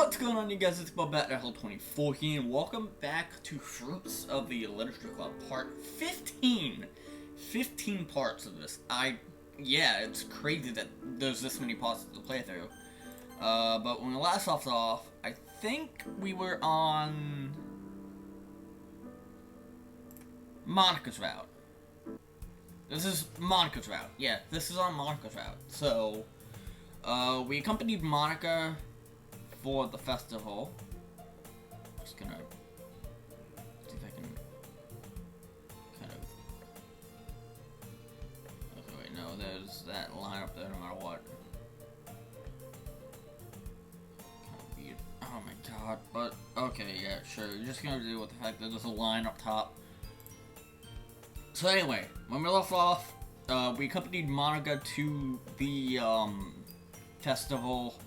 What's going on, you guys? It's Bob at Hell2014 and welcome back to Fruits of the Literature Club Part 15. 15 parts of this. Yeah, it's crazy that there's this many parts to play through. But when we last left off, I think we were on Monica's route. This is Monica's route. Yeah, this is on Monica's route. So, we accompanied Monica for the festival. Just gonna see if I can kind of. Okay, wait, no, there's that line up there no matter what. Kind of weird. Oh my god, but okay, yeah, sure. You're just gonna deal with the fact that there's a line up top. So anyway, when we left off, we accompanied Monica to the festival.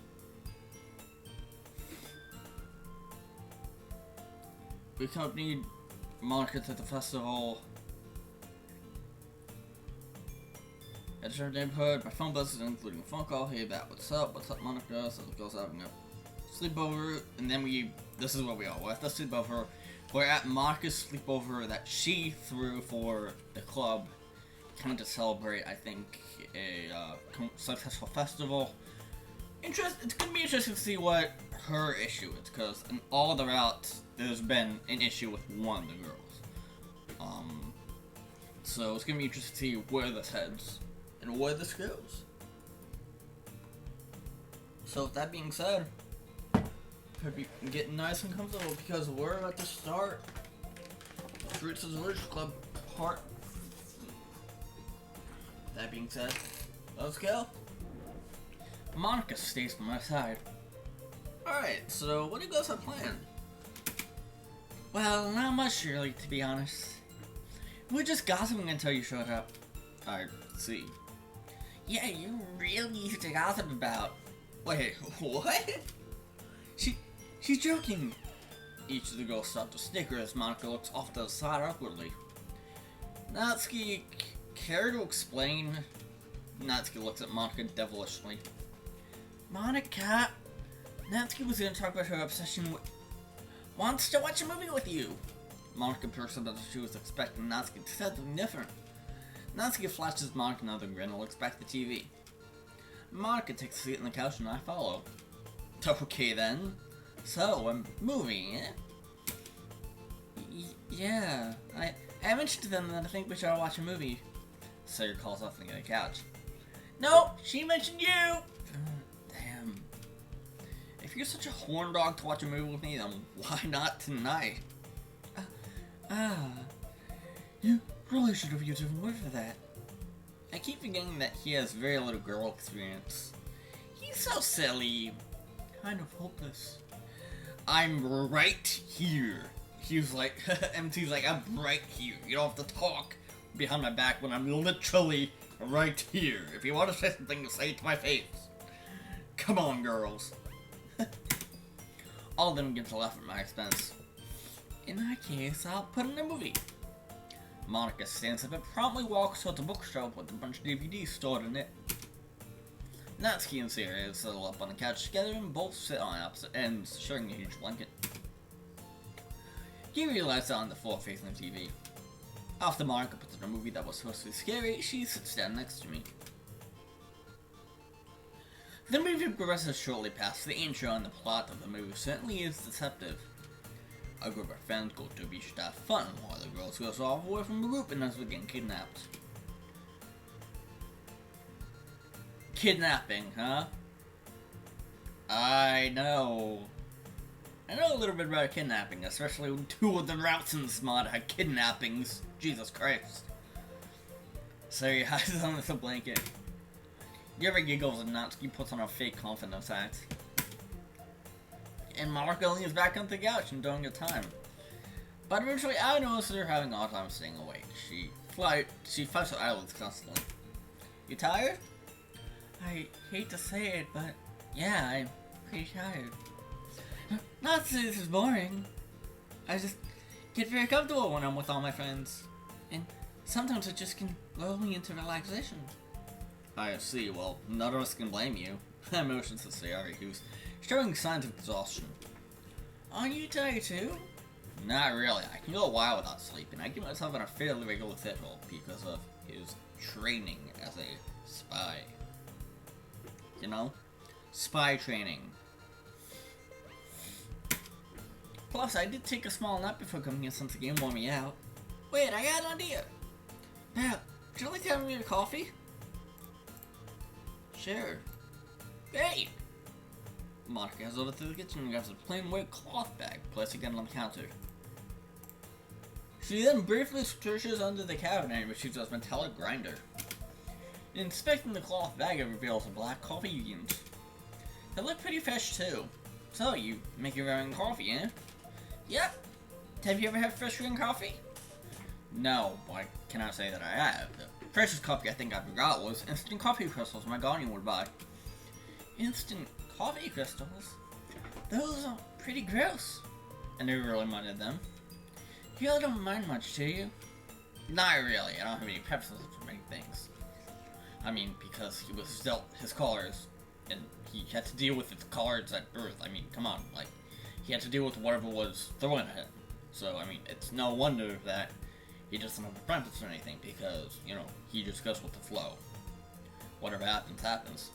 We accompanied Monica to the festival. At her neighborhood, my phone buzzes, including a phone call. Hey, what's up, Monica? So the girls having a sleepover, and then this is what we all were at the sleepover. We're at Monica's sleepover that she threw for the club, kind of to celebrate, I think, a successful festival. It's gonna be interesting to see what her issue is, because in all the routes, there's been an issue with one of the girls. So it's gonna be interesting to see where this heads and where this goes. So with that being said, could be getting nice and comfortable because we're about to start Fruits of the Literature Club Part. That being said, let's go. Monica stays by my side. Alright, so what do you guys have planned? Well, not much really, to be honest. We're just gossiping until you showed up. I see. Yeah, you really used to gossip about. Wait, what? She's joking. Each of the girls start to snicker as Monica looks off to the side awkwardly. Natsuki, care to explain? Natsuki looks at Monica devilishly. Monica, Natsuki was going to talk about her obsession with... Wants to watch a movie with you. Monica perks up as she was expecting Natsuki to say something different. Natsuki flashes Monica another grin and looks back at the TV. Monica takes a seat on the couch and I follow. Okay then. So, a movie, eh? Yeah, I mentioned to them that I think we should all watch a movie. Sawyer calls off the couch. No, she mentioned you! Damn. If you're such a horn dog to watch a movie with me, then why not tonight? You really should have used a different word for that. I keep forgetting that he has very little girl experience. He's so silly. Kind of hopeless. I'm right here. He's like, MT's like, I'm right here. You don't have to talk behind my back when I'm literally right here. If you want to say something, say it to my face. Come on, girls. All of them get to laugh at my expense. In that case, I'll put in a movie. Monica stands up and promptly walks toward the bookshelf with a bunch of DVDs stored in it. Natsuki and Sierra settle up on the couch together and both sit on opposite ends, sharing a huge blanket. He realized on the floor facing the TV. After Monica puts in a movie that was supposed to be scary, she sits down next to me. The movie progresses shortly past the intro, and the plot of the movie certainly is deceptive. A group of friends go to a beach to have fun, while the girls goes off away from the group and ends up getting kidnapped. Kidnapping, huh? I know a little bit about kidnapping, especially when two of the routes in this mod had kidnappings. Jesus Christ. So he hides under the blanket. Gary giggles and Natsuki puts on a fake confidence act. And Monica leans back on the couch enjoying her time. But eventually I notice her having a hard time staying awake. She flies her eyelids constantly. You tired? I hate to say it, but yeah, I'm pretty tired. Not to say this is boring. I just get very comfortable when I'm with all my friends. And sometimes it just can lull me into relaxation. I see, well, none of us can blame you. Motion sensor Ari, who's showing signs of exhaustion. Are you tired too? Not really. I can go a while without sleeping. I keep myself on a fairly regular schedule because of his training as a spy. You know? Spy training. Plus, I did take a small nap before coming here since the game wore me out. Wait, I got an idea! Now, would you like to have me a coffee? Sure. Great! Monica goes over to the kitchen and grabs a plain white cloth bag, placing it on the counter. She then briefly searches under the cabinet and retrieves a metallic grinder. Inspecting the cloth bag, it reveals black coffee beans. They look pretty fresh too. So, you make your own coffee, eh? Yep. Have you ever had fresh green coffee? No, I cannot say that I have. The freshest coffee I think I forgot was instant coffee crystals my guardian would buy. Instant coffee crystals? Those are pretty gross. I never really minded them. You really don't mind much, do you? Not really. I don't have any preferences for many things. I mean, because he was dealt his colors, and he had to deal with his cards at birth. I mean, come on, like, he had to deal with whatever was thrown at him. So, I mean, it's no wonder that he doesn't have a preference or anything, because, you know, he just goes with the flow. Whatever happens, happens.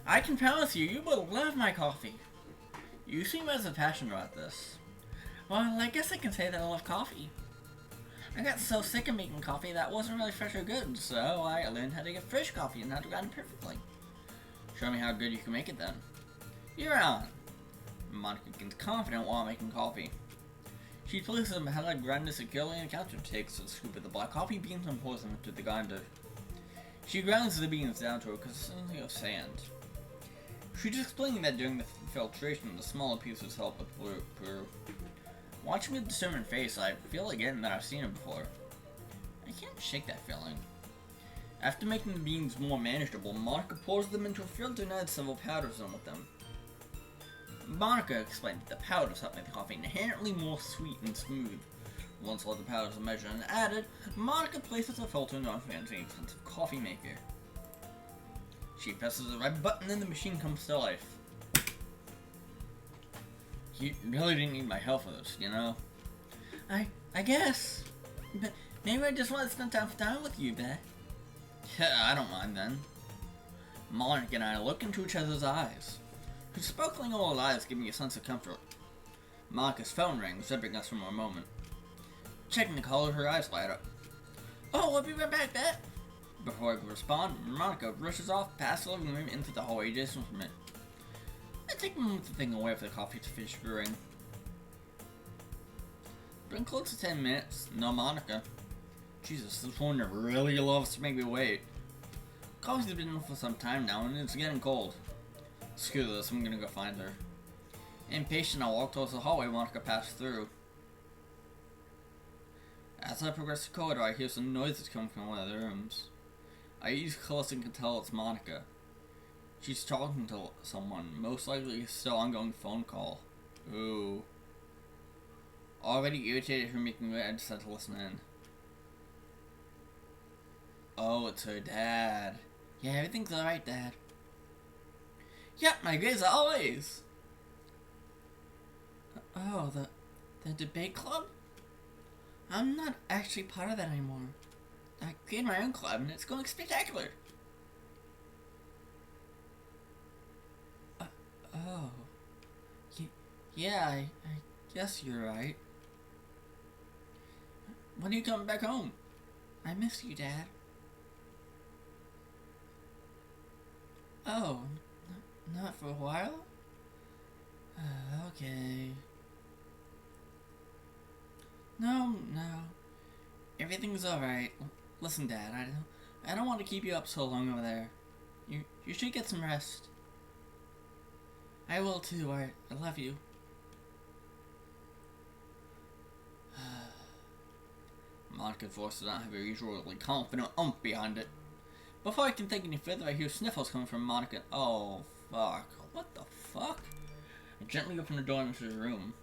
I can promise you, you will love my coffee. You seem as passionate about this. Well, I guess I can say that I love coffee. I got so sick of making coffee that wasn't really fresh or good, so I learned how to get fresh coffee and how to grind it perfectly. Show me how good you can make it then. You're on. Monica gets confident while making coffee. She places a metallic grinder securely on the counter, takes a scoop of the black coffee beans and pours them into the grinder. She grinds the beans down to a consistency of sand. She's explaining that during the filtration, the smaller pieces help with brew. Watching with a determined face, I feel again that I've seen it before. I can't shake that feeling. After making the beans more manageable, Monica pours them into a filter and adds several powders in with them. Monica explained that the powders help make the coffee inherently more sweet and smooth. Once all the powders are measured and added, Monica places a filter into a fancy, expensive coffee maker. She presses the right button and the machine comes to life. You really didn't need my help with this, you know? I guess. But maybe I just want to spend time with you, Beth. Yeah, I don't mind then. Monica and I look into each other's eyes. Her sparkling old eyes give me a sense of comfort. Monica's phone rings, zipping us from a moment. Checking the caller, her eyes light up. Oh, I'll be right back, Beth. Before I can respond, Monica rushes off past the living room into the hallway adjacent from it. I take a moment to think away for the coffee to finish brewing. Been close to 10 minutes, no Monica. Jesus, this woman really loves to make me wait. Coffee's been in for some time now and it's getting cold. Screw this, I'm gonna go find her. Impatient, I walk towards the hallway Monica passed through. As I progress the corridor, I hear some noises coming from one of the rooms. I ease close and can tell it's Monica. She's talking to someone, most likely a still ongoing phone call. Ooh. Already irritated her making me, I decided to listen in. Oh, it's her dad. Yeah, everything's alright, Dad. Yep, my grades are always. Oh, the debate club? I'm not actually part of that anymore. I created my own club and it's going spectacular. Oh. Yeah, I guess you're right. When are you coming back home? I miss you, Dad. Oh, not for a while? Okay. No. Everything's alright. Listen, Dad, I don't want to keep you up so long over there. You should get some rest. I will too, I love you. Monica's voice does not have her usually confident behind it. Before I can think any further, I hear sniffles coming from Monica. Oh, fuck. What the fuck? I gently open the door into the room.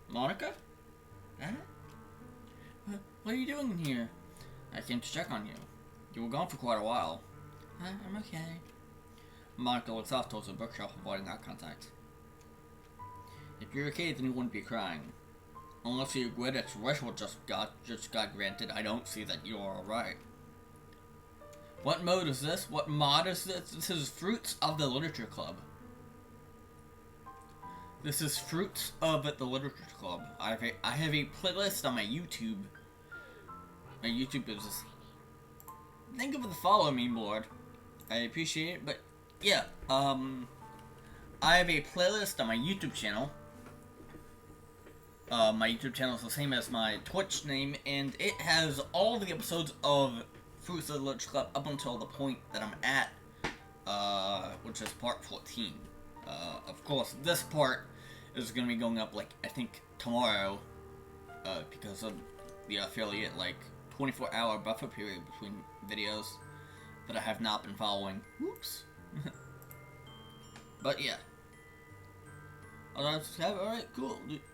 Monica? Huh? What are you doing in here? I came to check on you. You were gone for quite a while. I'm okay. Monica looks off towards the bookshelf, avoiding eye contact. If you're okay, then you wouldn't be crying. Unless your Quidditch wish just got granted, I don't see that you're alright. What mode is this? What mod is this? This is Fruits of the Literature Club. This is Fruits of the Literature Club. I have a playlist on my YouTube. My YouTube is just... Thank you for the follow me, Lord. I appreciate it, but yeah, I have a playlist on my YouTube channel. My YouTube channel is the same as my Twitch name, and it has all the episodes of Fruits of the Literature Club up until the point that I'm at, which is part 14. Of course, this part is going to be going up, like, I think tomorrow, because of the affiliate, 24-hour buffer period between videos that I have not been following. Whoops. But yeah. Alright,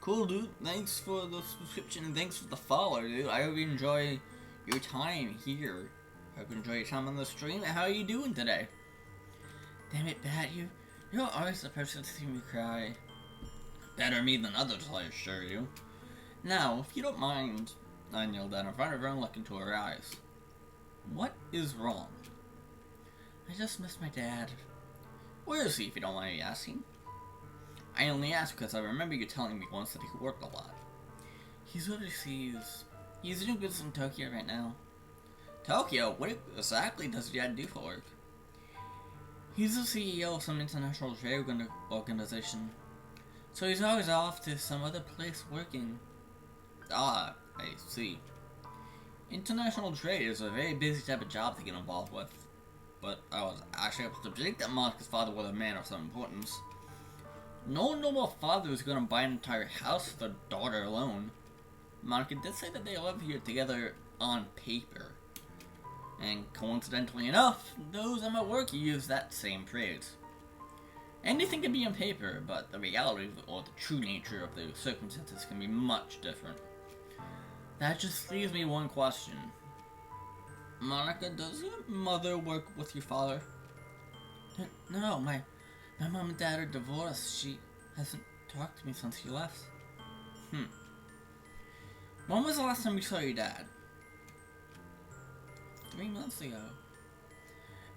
cool, dude. Thanks for the subscription and thanks for the follow, dude. I hope you enjoy your time here. Hope you enjoy your time on the stream. How are you doing today? Damn it, Bat, you're always the person to see me cry. Better me than others, I assure you. Now, if you don't mind, I kneel down in front of her and look into her eyes. What is wrong? I just miss my dad. Where is he, if you don't mind me asking? I only ask because I remember you telling me once that he worked a lot. He's overseas. He's doing business in Tokyo right now. Tokyo? What exactly does your dad do for work? He's the CEO of some international trade organization. So he's always off to some other place working. Ah, I see. International trade is a very busy type of job to get involved with. But I was actually able to predict that Monica's father was a man of some importance. No normal father is going to buy an entire house for their daughter alone. Monica did say that they live here together on paper. And coincidentally enough, those at my work use that same phrase. Anything can be on paper, but the reality or the true nature of the circumstances can be much different. That just leaves me one question. Monica, does your mother work with your father? No, my mom and dad are divorced. She hasn't talked to me since she left. When was the last time you saw your dad? 3 months ago.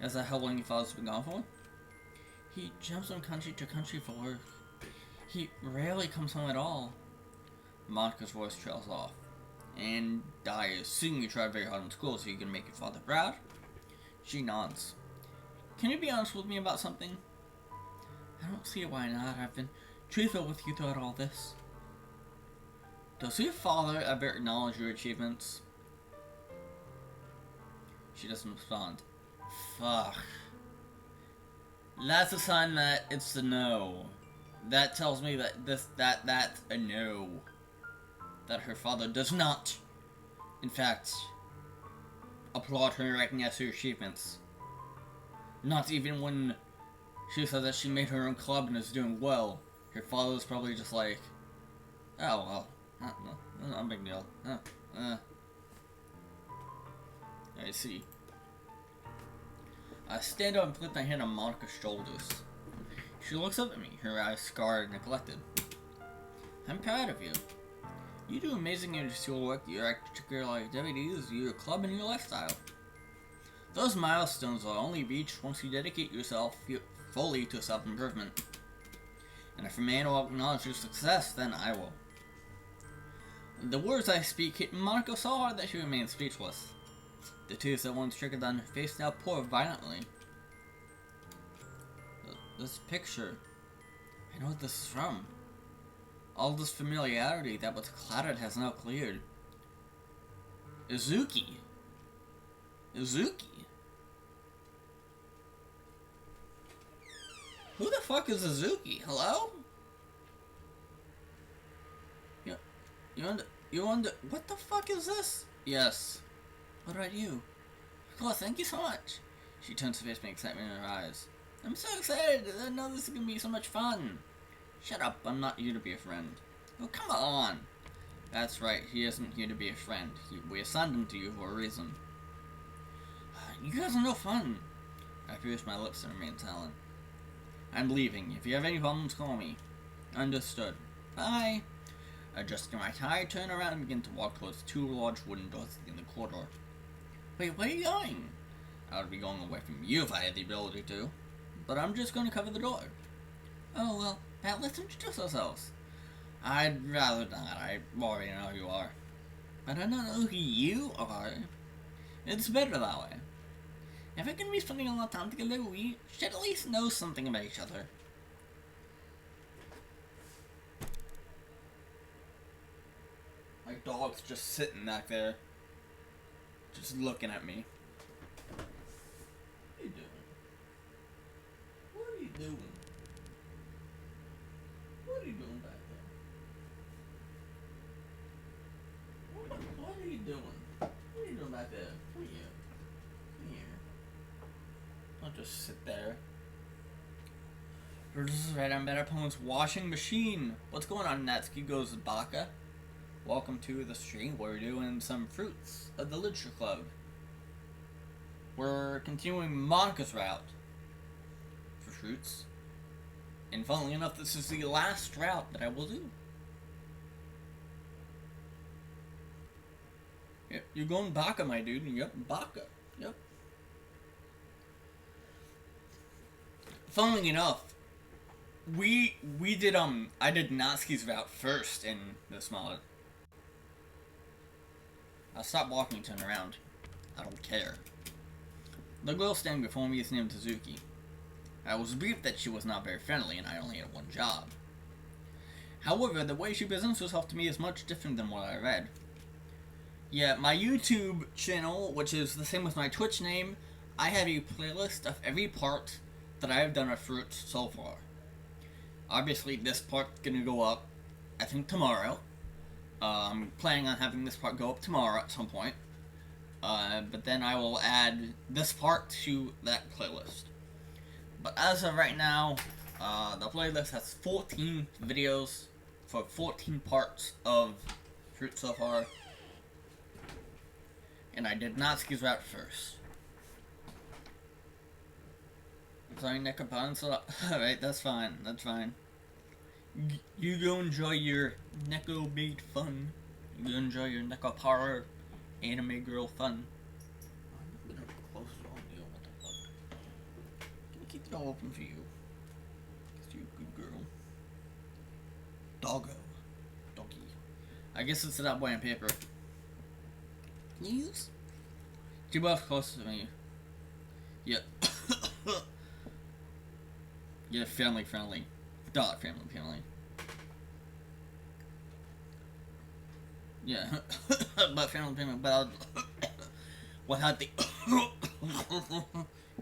Is that how long your father's been gone for? He jumps from country to country for work. He rarely comes home at all. Monica's voice trails off. And I assume you tried very hard in school so you can make your father proud? She nods. Can you be honest with me about something? I don't see why not. I've been truthful with you throughout all this. Does your father ever acknowledge your achievements? She doesn't respond. Fuck. That's a sign that it's a no. That tells me that that's a no. That her father does not, in fact, applaud her and recognize her achievements. Not even when she said that she made her own club and is doing well. Her father was probably just like, oh well, not a big deal. I see. I stand up and put my hand on Monica's shoulders. She looks up at me, her eyes scarred and neglected. I'm proud of you. You do amazing in your schoolwork, your extracurricular activities, your club, and your lifestyle. Those milestones are only reached once you dedicate yourself fully to self-improvement. And if a man will acknowledge your success, then I will. The words I speak hit Monica so hard that she remained speechless. The tears that once trickled down her face now pour violently. This picture, I know what this is from. All this familiarity that was clouded has now cleared. Izuki. Izuki? Who the fuck is Izuki? Hello? You under what the fuck is this? Yes. What about you? Cool, thank you so much. She turns to face me, excitement in her eyes. I'm so excited! I know this is gonna be so much fun. Shut up, I'm not here to be a friend. Oh, come on! That's right, he isn't here to be a friend. We assigned him to you for a reason. You guys are no fun. I pierced my lips and remained silent. I'm leaving. If you have any problems, call me. Understood. Bye. Adjusting my tie, turn around and begin to walk towards two large wooden doors in the corridor. Wait, where are you going? I would be going away from you if I had the ability to. But I'm just going to cover the door. Oh, well, now let's introduce ourselves. I'd rather not. I already know who you are. But I don't know who you are. It's better that way. If we're going to be spending a lot of time together, we should at least know something about each other. My dog's just sitting back there. Just looking at me. What are you doing? What are you doing? What are you doing back there? What are you doing? What are you doing back there? Come here. Come here. Don't just sit there. Right, I'm Better Opponent's washing machine. What's going on, Natsuki? Goes Baka. Welcome to the stream. We're doing some fruits of the Literature Club. We're continuing Monika's route for fruits. And funnily enough, this is the last route that I will do. Yep, you're going Baka, my dude. Yep, Baka. Yep. Funnily enough, we did I did Natsuki's route first in this mod. I'll stop walking and turn around. I don't care. The girl standing before me is named Suzuki. I was briefed that she was not very friendly and I only had one job. However, the way she presents herself to me is much different than what I read. Yeah, my YouTube channel, which is the same with my Twitch name, I have a playlist of every part that I have done of fruit so far. Obviously, this part's gonna go up, I think, tomorrow. I'm planning on having this part go up tomorrow at some point. But then I will add this part to that playlist. But as of right now, the playlist has 14 videos for 14 parts of fruit so far. And I did Natsuki's route first. Sorry, Necropons. Alright, that's fine. That's fine. You go enjoy your Neko bait fun. You enjoy your Neko horror anime girl fun. I'm gonna close it on you. What the fuck? Can I keep it all open for you? Cause you're a good girl. Doggo. Doggy. I guess it's that way on paper. Please? You're both close to me. Yeah. Yeah, family friendly. Dog family friendly. Yeah, but family friendly, but without the,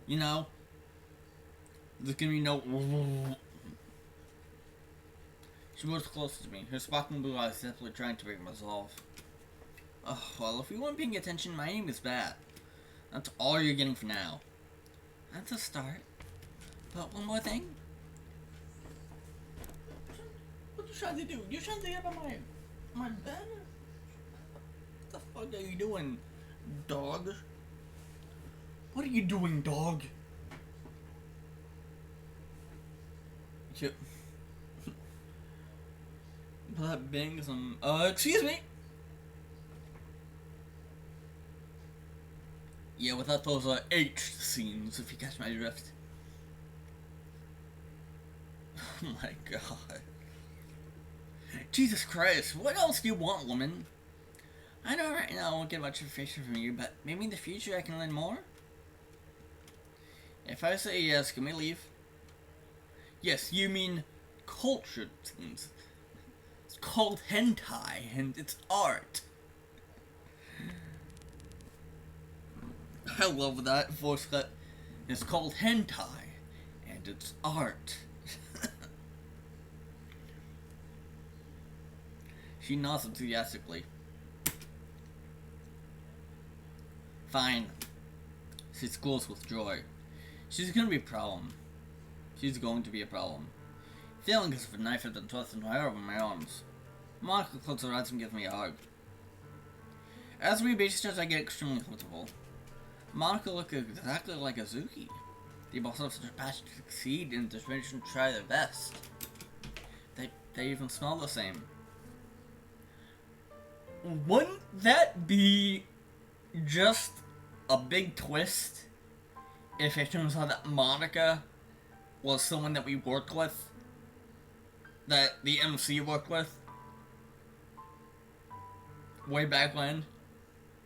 you know, there's gonna be no. She was close to me. Her sparkling blue eyes simply trying to bring resolve. Oh, well, if you weren't paying attention, my name is Bat. That's all you're getting for now. That's a start. But one more thing. What you trying to do? You trying to get up on my bed? What the fuck are you doing, dog? What are you doing, dog? Yep. That bang some. Excuse me. Yeah, without those H scenes, if you catch my drift. Oh my god. Jesus Christ, what else do you want, woman? I know right now I won't get much information from you, but maybe in the future I can learn more? If I say yes, can we leave? Yes, you mean cultured things. It's called hentai, and it's art. I love that voice cut. It's called hentai, and it's art. She nods enthusiastically. Fine. She squeals with joy. She's gonna be a problem. She's going to be a problem. Feeling as if a knife had been thrust into her over my arms. Monika closes her eyes and gives me a hug. As we beach each other, I get extremely comfortable. Monika looks exactly like Azuki. They both have such a passion to succeed and determination to try their best. They even smell the same. Wouldn't that be just a big twist if it turns out that Monica was someone that we worked with? That the MC worked with? Way back when?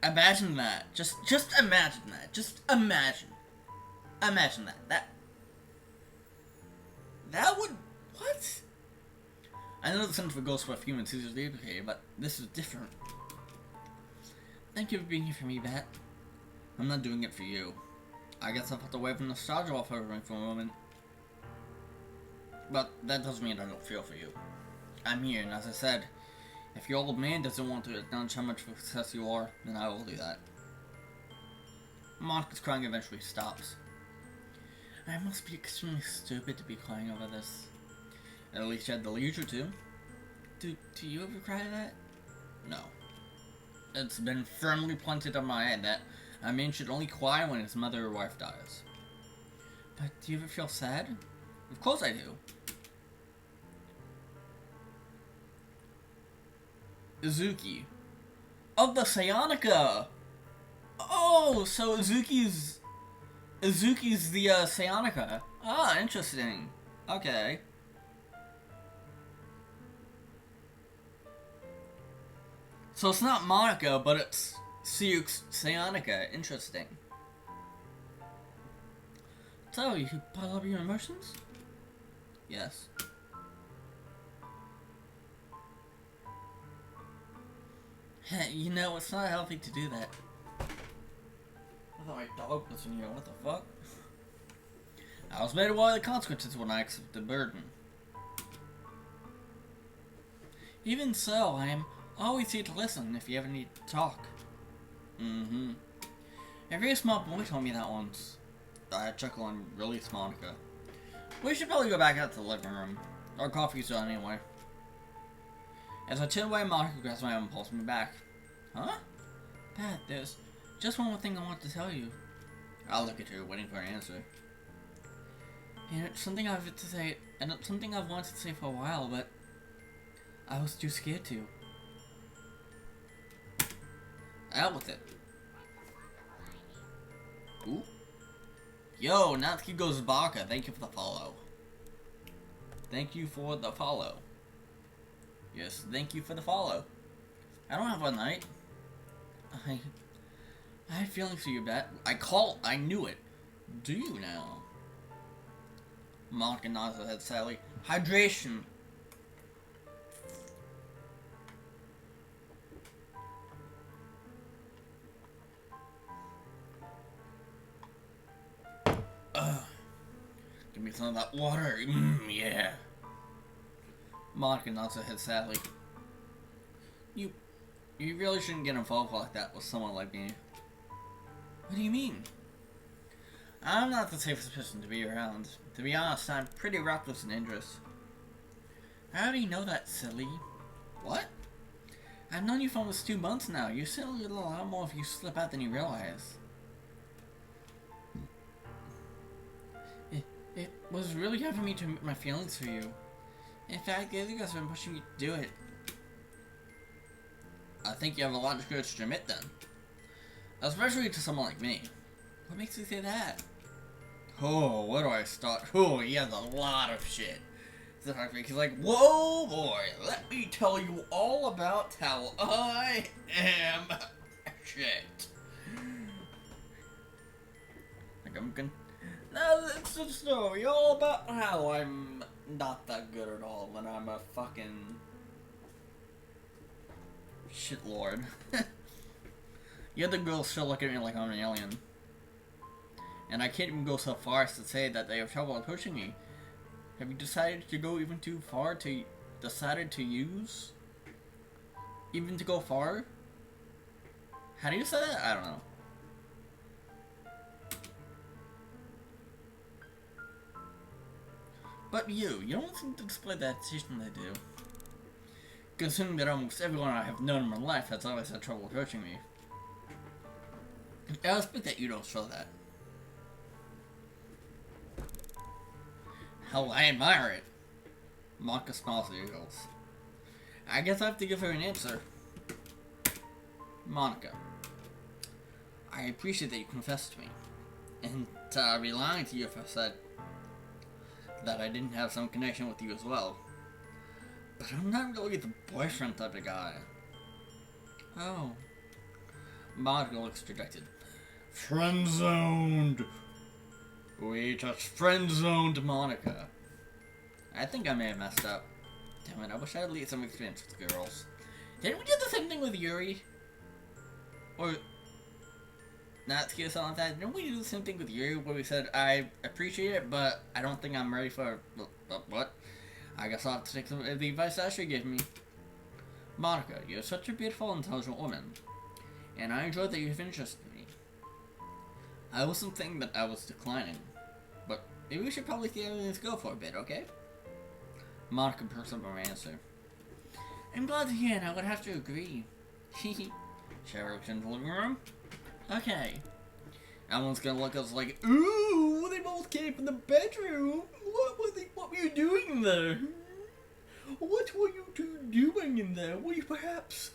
Imagine that. Just imagine that. Just imagine. Imagine that. That would... What? I know the sentiment goes for humans is okay, but this is different. Thank you for being here for me, Bat. I'm not doing it for you. I guess I'll put the wave of nostalgia off everything for a moment. But that doesn't mean I don't feel for you. I'm here, and as I said, if your old man doesn't want to acknowledge how much of a success you are, then I will do that. Monica's crying eventually stops. I must be extremely stupid to be crying over this. At least you had the leisure to. Do you ever cry at that? No. It's been firmly planted on my head that a man should only cry when his mother or wife dies. But do you ever feel sad? Of course I do. Izuki. Of the Psionica! Oh, so Izuki's the Psionica. Ah, interesting. Okay. So it's not Monica, but it's Siuk's Psionica. Interesting. So, you pile up your emotions? Yes. You know, it's not healthy to do that. I thought my dog was in here. What the fuck? I was made aware of the consequences when I accepted the burden. Even so, I am always here to listen if you ever need to talk. A very small boy told me that once. I chuckle and release Monica. We should probably go back out to the living room. Our coffee's done anyway. As I turn away, Monica grabs my arm and pulls me back. Huh? Pat, there's just one more thing I want to tell you. I'll look at her, waiting for an answer. And it's something I've to say, and it's something I've wanted to say for a while, but I was too scared to. Out with it. Ooh. Yo, Natsuki goes Baka. Thank you for the follow. Thank you for the follow. Yes, thank you for the follow. I don't have a night. I had feelings for you, Bet. I knew it. Do you now? Monica nods her head sadly. Hydration. Give me some of that water. Yeah. Monica nods her head sadly. You really shouldn't get involved like that with someone like me. What do you mean? I'm not the safest person to be around. To be honest, I'm pretty reckless and dangerous. How do you know that, silly? What? I've known you for almost 2 months now. You certainly a lot more if you slip out than you realize. It was really hard for me to admit my feelings for you. In fact, the other guys have been pushing me to do it. I think you have a lot of courage to admit then. Especially to someone like me. What makes you say that? Oh, where do I start? Oh, he has a lot of shit. He's like, whoa boy, let me tell you all about how I am shit. Like I'm gonna... No, it's a story all about how I'm not that good at all when I'm a fucking shitlord. The other girls still look at me like I'm an alien. And I can't even go so far as to say that they have trouble approaching me. Have you decided to go even too far to... decided to use? Even to go far? How do you say that? I don't know. But you don't seem to display that hesitation they do. Considering that almost everyone I have known in my life has always had trouble approaching me. I expect that you don't show that. Hell, I admire it. Monica smiles at you girls. I guess I have to give her an answer. Monica, I appreciate that you confessed to me. And I'd be lying to you if I said that I didn't have some connection with you as well. But I'm not really the boyfriend type of guy. Oh. Monica looks dejected. Friend-zoned! We just friend-zoned Monica. I think I may have messed up. Damn it, I wish I had at least some experience with girls. Didn't we do the same thing with Yuri? Or Natsuki or something like that? Didn't we do the same thing with Yuri where we said, I appreciate it, but I don't think I'm ready for... What? I guess I'll have to take some of the advice Ashley gave me. Monica, you're such a beautiful, intelligent woman. And I enjoy that you have interest in me. I wasn't thinking that I was declining. But maybe we should probably see everything go for a bit, okay? Monica perks up her answer. I'm glad to hear, and I would have to agree. Shall we return to the living room? Okay. Everyone's gonna look at us like, ooh, they both came from the bedroom. What were you doing there? What were you two doing in there? Were you perhaps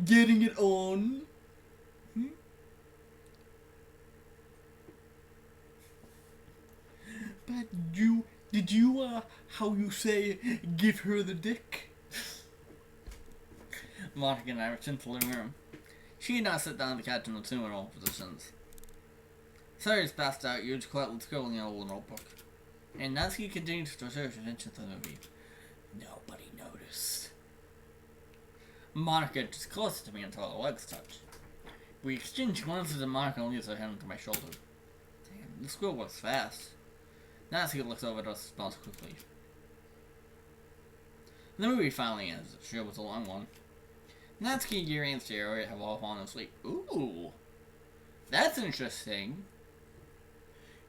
getting it on? But did you, how you say, give her the dick? Monica and I returned to the living room. She and I sat down on the couch in the two in all positions. Cyrus passed out, Yuji quietly scribbling in a little notebook. And Natsuki continued to reserve attention to the movie. Nobody noticed. Monica just closer to me until our legs touched. We exchanged glances and Monica leaves her hand onto my shoulder. Damn, this girl was fast. Natsuki looks over at us and smiles quickly. The movie finally ends. It sure was a long one. Natsuki, Yuri, and Sayori have all fallen asleep. Ooh. That's interesting.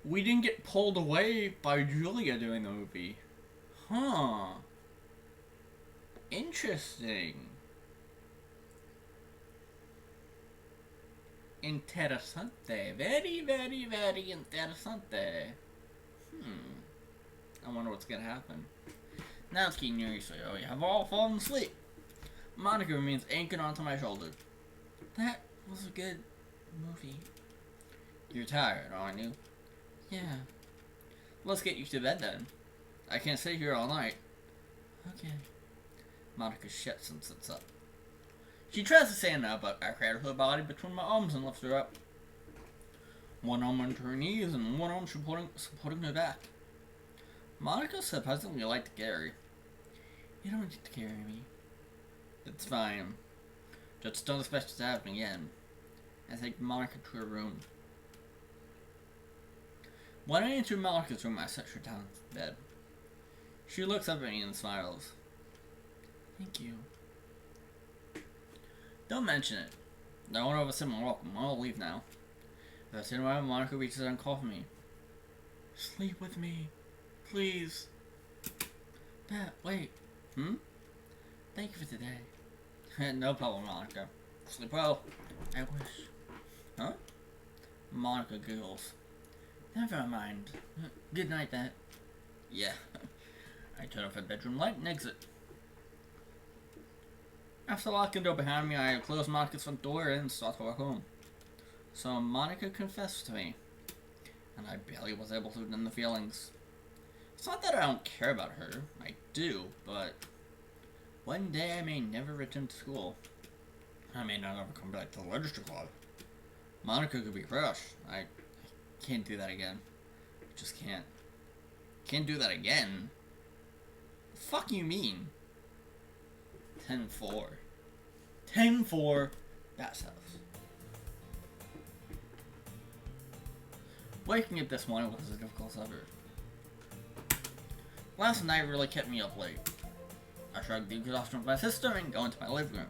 We didn't get pulled away by Julia during the movie. Huh. Interesting. Interessante. Very, very, very interessante. I wonder what's gonna happen. Natsuki and Yuri Sayori have all fallen asleep. Monica remains anchored onto my shoulder. That was a good movie. You're tired, aren't you? Yeah. Let's get you to bed then. I can't stay here all night. Okay. Monica shuts and sits up. She tries to stand up, but I cradle her body between my arms and lift her up. One arm onto her knees and one arm supporting her back. Monica surprisingly liked to carry. You don't need to carry me. It's fine. Just don't expect it to happen again. I take Monica to her room. When I enter Monica's room, I set her down in bed. She looks up at me and smiles. Thank you. Don't mention it. I won't overstay my welcome. I'll leave now. If I sit around, Monica reaches out and calls me. Sleep with me. Please. Pat, wait. Thank you for today. No problem, Monica. Sleep well. I wish. Huh? Monica giggles. Never mind. Good night, Pat. Yeah. I turn off the bedroom light and exit. After locking the door behind me, I close Monica's front door and start to walk home. So Monica confessed to me, and I barely was able to numb the feelings. It's not that I don't care about her. I do, but one day I may never return to school. I may not ever come back to the Literature Club. Monica could be crushed. I can't do that again. I just can't. Can't do that again? The fuck you mean? 10-4. 10-4. That's house. Waking up this morning was as difficult as ever. Last night really kept me up late. I shrugged the exhaustion of my system and go into my living room.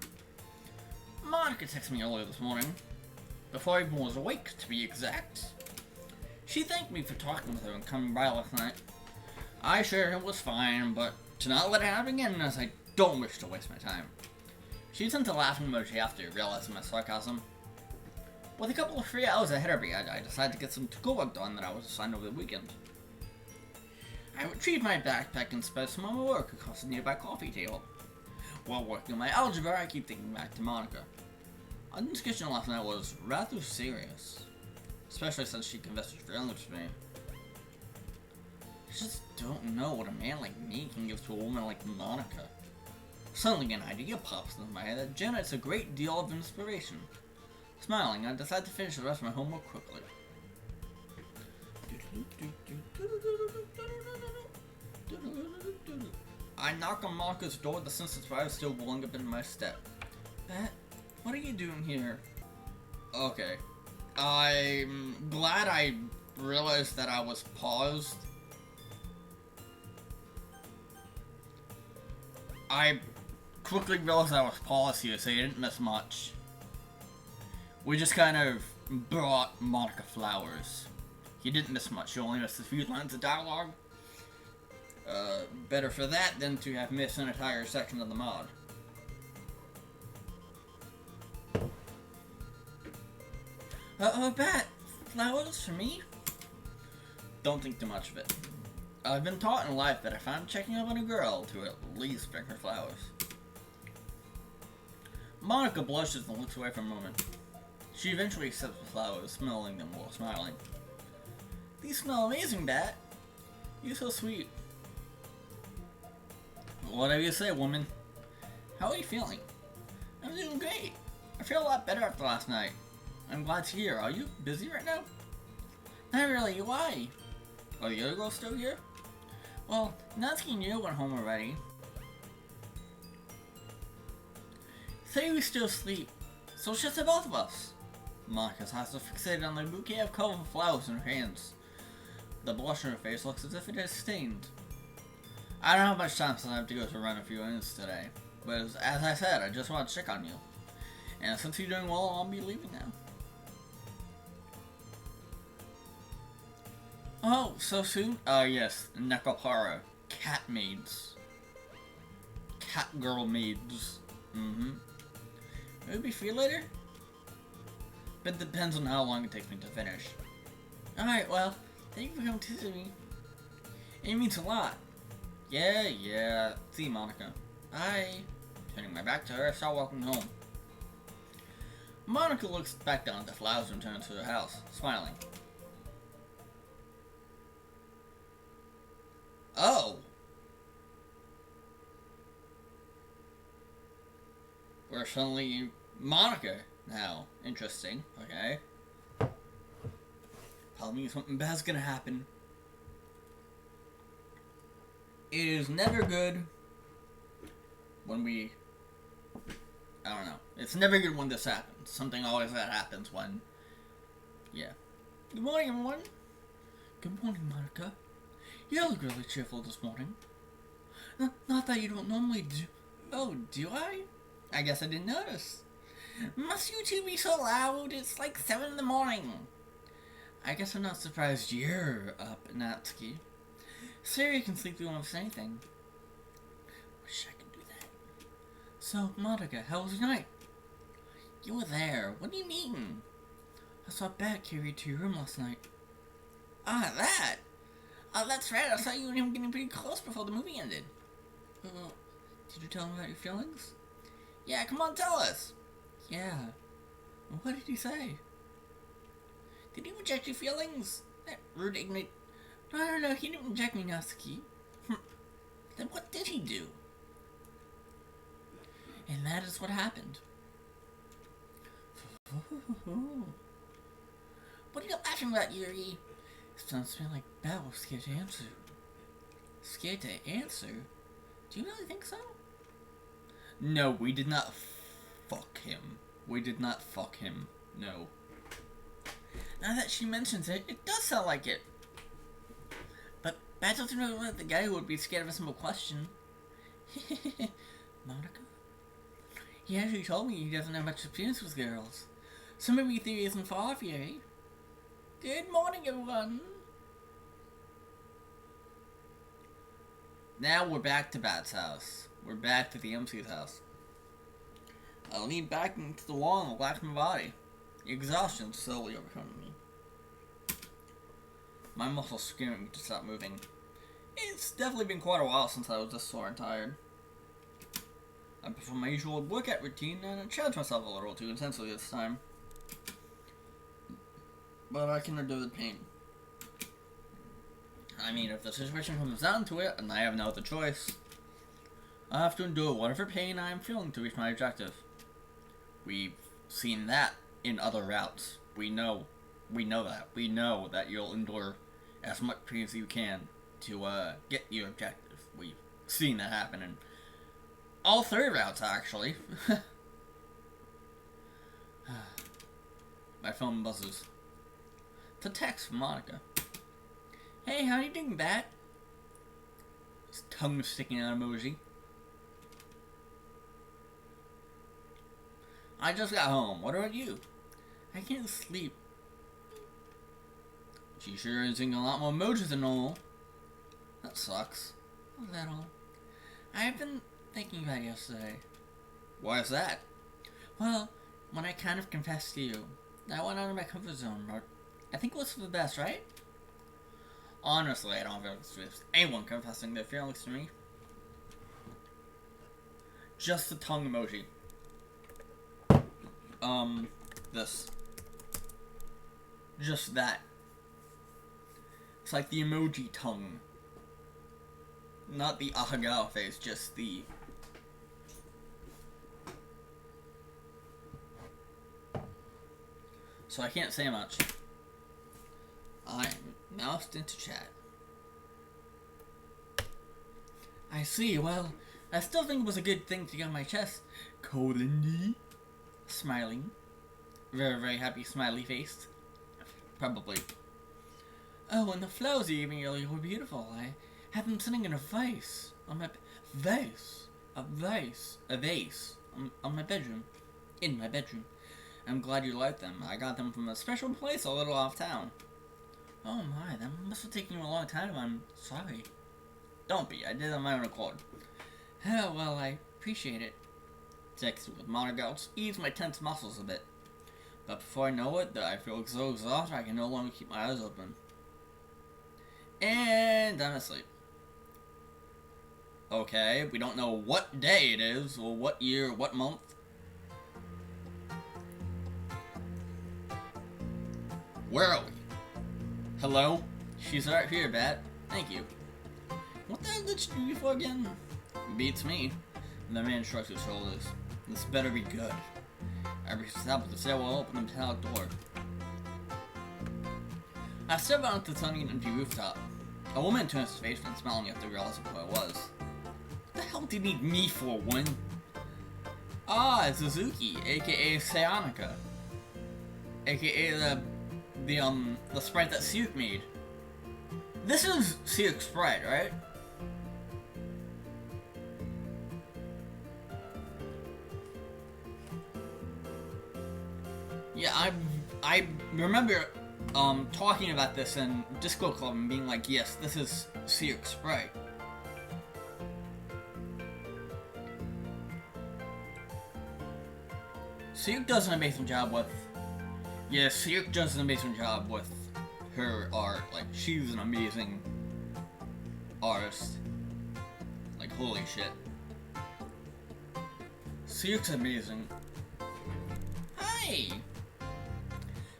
Monica texted me earlier this morning. Before I even was awake, to be exact. She thanked me for talking with her and coming by last night. I shared it was fine, but to not let it happen again as I don't wish to waste my time. She sent a laughing emoji after realizing my sarcasm. With a couple of free hours ahead of me, I decided to get some schoolwork done that I was assigned over the weekend. I retrieve my backpack and spend some of my work across the nearby coffee table. While working on my algebra, I keep thinking back to Monica. Our discussion last night was rather serious, especially since she confessed her feelings to me. I just don't know what a man like me can give to a woman like Monica. Suddenly an idea pops into my head that generates a great deal of inspiration. Smiling, I decide to finish the rest of my homework quickly. I knock on Monica's door, the sense of surprise still welling up in my step. Bat, what are you doing here? Okay. I'm glad I realized that I was paused. I quickly realized I was paused here, so you didn't miss much. We just kind of brought Monica flowers. You didn't miss much, you only missed a few lines of dialogue. Better for that than to have missed an entire section of the mod. Bat, flowers for me? Don't think too much of it. I've been taught in life that if I'm checking up on a girl, to at least bring her flowers. Monica blushes and looks away for a moment. She eventually accepts the flowers, smelling them while smiling. These smell amazing, Bat. You're so sweet. Whatever you say, woman. How are you feeling? I'm doing great. I feel a lot better after last night. I'm glad to hear. Are you busy right now? Not really. Why? Are the other girls still here? Well, Natsuki and you went home already. Say we still sleep, so it's just the both of us. Monica's eyes are fixated on the bouquet of colorful flowers in her hands. The blush on her face looks as if it is stained. I don't have much time since I have to go to run a few errands today, but as I said, I just want to check on you. And since you're doing well, I'll be leaving now. Oh, so soon? Yes, Nekopara. Cat maids. Cat girl maids. Maybe free later? But it depends on how long it takes me to finish. Alright, well, thank you for coming to visit me. It means a lot. Yeah. See you, Monica. Bye. Turning my back to her, I start walking home. Monica looks back down at the flowers and returns to her house, smiling. Oh! We're suddenly Monica now. Interesting. Okay. Tell me something bad's gonna happen. It is never good when we... I don't know. It's never good when this happens. Something always that happens when... Yeah. Good morning, everyone. Good morning, Monica. You look really cheerful this morning. Not that you don't normally do... Oh, do I? I guess I didn't notice. Must you two be so loud? It's like 7 in the morning. I guess I'm not surprised you're up, Natsuki. Siri can sleep through almost anything. Wish I could do that. So, Monica, how was your night? You were there. What do you mean? I saw Bat carry you to your room last night. Ah, that! Oh, that's right. I saw you and him getting pretty close before the movie ended. Did you tell him about your feelings? Yeah, come on, tell us. Yeah. What did he say? Did he reject your feelings? That rude, ignorant... No, he didn't reject me, Natsuki. Then what did he do? And that is what happened. What are you laughing about, Yuri? It sounds to me like Bat was scared to answer. Scared to answer? Do you really think so? No, we did not fuck him. We did not fuck him. No. Now that she mentions it, it does sound like it. But Bat doesn't really like the guy who would be scared of a simple question. Monica? He actually told me he doesn't have much experience with girls. So maybe your theory isn't far off, eh? Good morning, everyone. Now we're back to Bat's house. We're back to the MC's house. I lean back into the wall and relax my body. Exhaustion slowly overcoming me. My muscles screaming to stop moving. It's definitely been quite a while since I was this sore and tired. I performed my usual workout routine and I challenged myself a little too intensely this time. But I can endure the pain. I mean, if the situation comes down to it and I have no other choice, I have to endure whatever pain I am feeling to reach my objective. We've seen that in other routes. We know that. We know that you'll endure as much pain as you can to get your objective. We've seen that happen in all 3 routes, actually. My phone buzzes. It's a text from Monica. Hey, how you doing, Bat? His tongue sticking out emoji. I just got home. What about you? I can't sleep. She sure is using a lot more emojis than normal. That sucks. A little. I've been thinking about yesterday. Why is that? Well, when I kind of confessed to you, I went out of my comfort zone, but I think it was for the best, right? Honestly, I don't feel it's anyone confessing their feelings to me. Just the tongue emoji. This. Just that. It's like the emoji tongue. Not the ahagao face, just the... So I can't say much. I'm moused into chat. I see, well, I still think it was a good thing to get on my chest. Colin, smiling. Very, very happy smiley face. Probably. Oh, and the flowers you gave me earlier were beautiful. I have them sitting in a vase. On my... vase? A vase. A vase. On my bedroom. In my bedroom. I'm glad you like them. I got them from a special place a little off town. Oh my, that must have taken you a long time. I'm sorry. Don't be. I did it on my own accord. Oh, well, I appreciate it. Texting with monogals ease my tense muscles a bit. But before I know it, I feel so exhausted I can no longer keep my eyes open. And I'm asleep. Okay, we don't know what day it is, or what year, or what month. Where are we? Hello? She's right here, Bat. Thank you. What the hell did she do before again? Beats me. The man shrugs his shoulders. This better be good. I reached the top of the stairwell, opened the metallic door. I stepped out onto the sunny and empty rooftop. A woman turned his face and smiling after realizing who I was. What the hell do you need me for, woman? Ah, it's Suzuki, aka Sayanika. AKA the sprite that Siuk made. This is Siuk's sprite, right? Yeah, I remember talking about this in Disco Club and being like, yes, this is Siuk's sprite. Siuk does an amazing job with... Yeah, Siuk does an amazing job with her art. Like, she's an amazing artist. Like, holy shit. Siuk's amazing. Hi!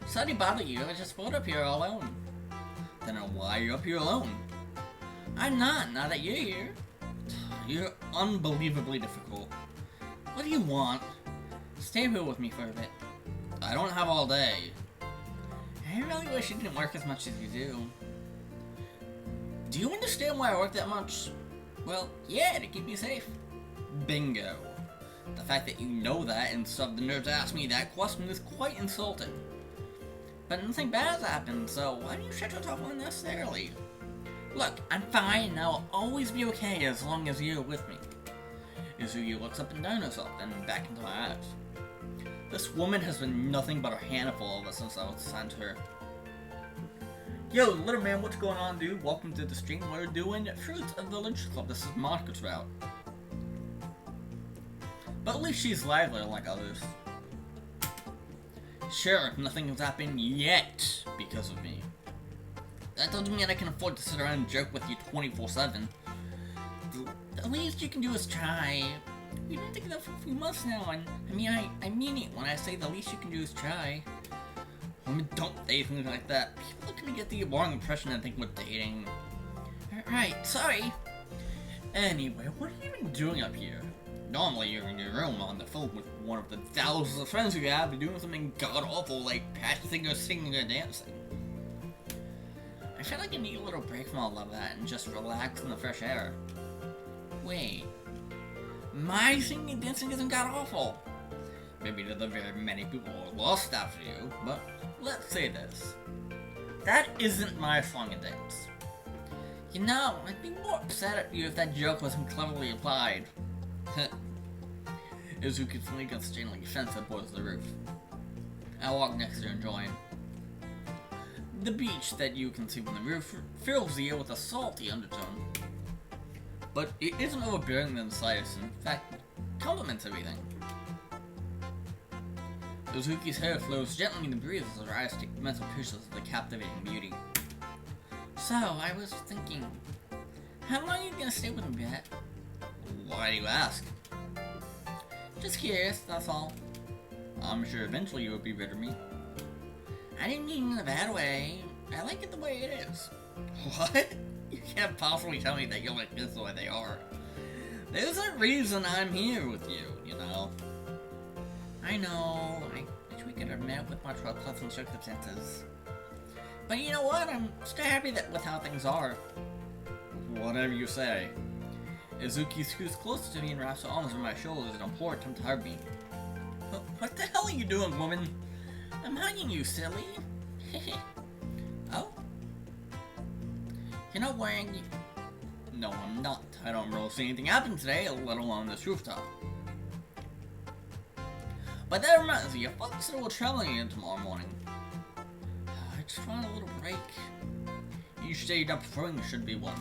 Sorry to bother you, I just pulled up here all alone. Then why are you up here alone? I'm not, now that you're here. You're unbelievably difficult. What do you want? Stay here with me for a bit. I don't have all day. I really wish you didn't work as much as you do. Do you understand why I work that much? Well, yeah, to keep you safe. Bingo. The fact that you know that and sub the nerves to ask me that question is quite insulting. But nothing bad has happened, so why do you shut your talk unnecessarily? Look, I'm fine and I'll always be okay as long as you're with me. Izuki looks up and down herself, then back into my eyes. This woman has been nothing but a handful of us since I was assigned to her. Yo, little man, what's going on, dude? Welcome to the stream. We're doing Fruits of the Lynch Club. This is Monica's route. But at least she's lively like others. Sure, nothing has happened yet because of me. that doesn't mean I can afford to sit around and joke with you 24/7. The least you can do is try. We've been together for a few months now, and I mean it when I say the least you can do is try. Women don't say things like that. People are gonna get the wrong impression and think we're dating. Right, sorry. Anyway, what have you been doing up here? Normally you're in your room on the phone with one of the thousands of friends you have and doing something god-awful like practicing or singing or dancing. I feel like I need a little break from all of that and just relax in the fresh air. Wait. My singing and dancing isn't god-awful. Maybe to the very many people who lost after you, but let's say this. That isn't my song and dance. You know, I'd be more upset at you if that joke wasn't cleverly applied. Izuki suddenly gets genuinely offensive towards the roof. I walk next to her and join. The beach that you can see from the roof fills the air with a salty undertone. But it isn't overbearing in the slightest, in fact, complements everything. Izuki's hair flows gently in the breeze as her eyes take mental pictures of the captivating beauty. So, I was thinking, how long are you gonna stay with me, Bat? Why do you ask? Just curious, that's all. I'm sure eventually you will be rid of me. I didn't mean in a bad way. I like it the way it is. What? You can't possibly tell me that you like this the way they are. There's a reason I'm here with you, you know. I know, I wish we could have met with much more pleasant circumstances. But you know what? I'm still happy with how things are. Whatever you say. Izuki scoots closer to me and wraps her arms around my shoulders in a poor attempt to hug me. What the hell are you doing, woman? I'm hugging you, silly. Oh? You're not wearing... No, I'm not. I don't really see anything happen today, let alone this rooftop. But that reminds me, your father said we're traveling again tomorrow morning. I just want a little break. Each day you're not preferring should be one.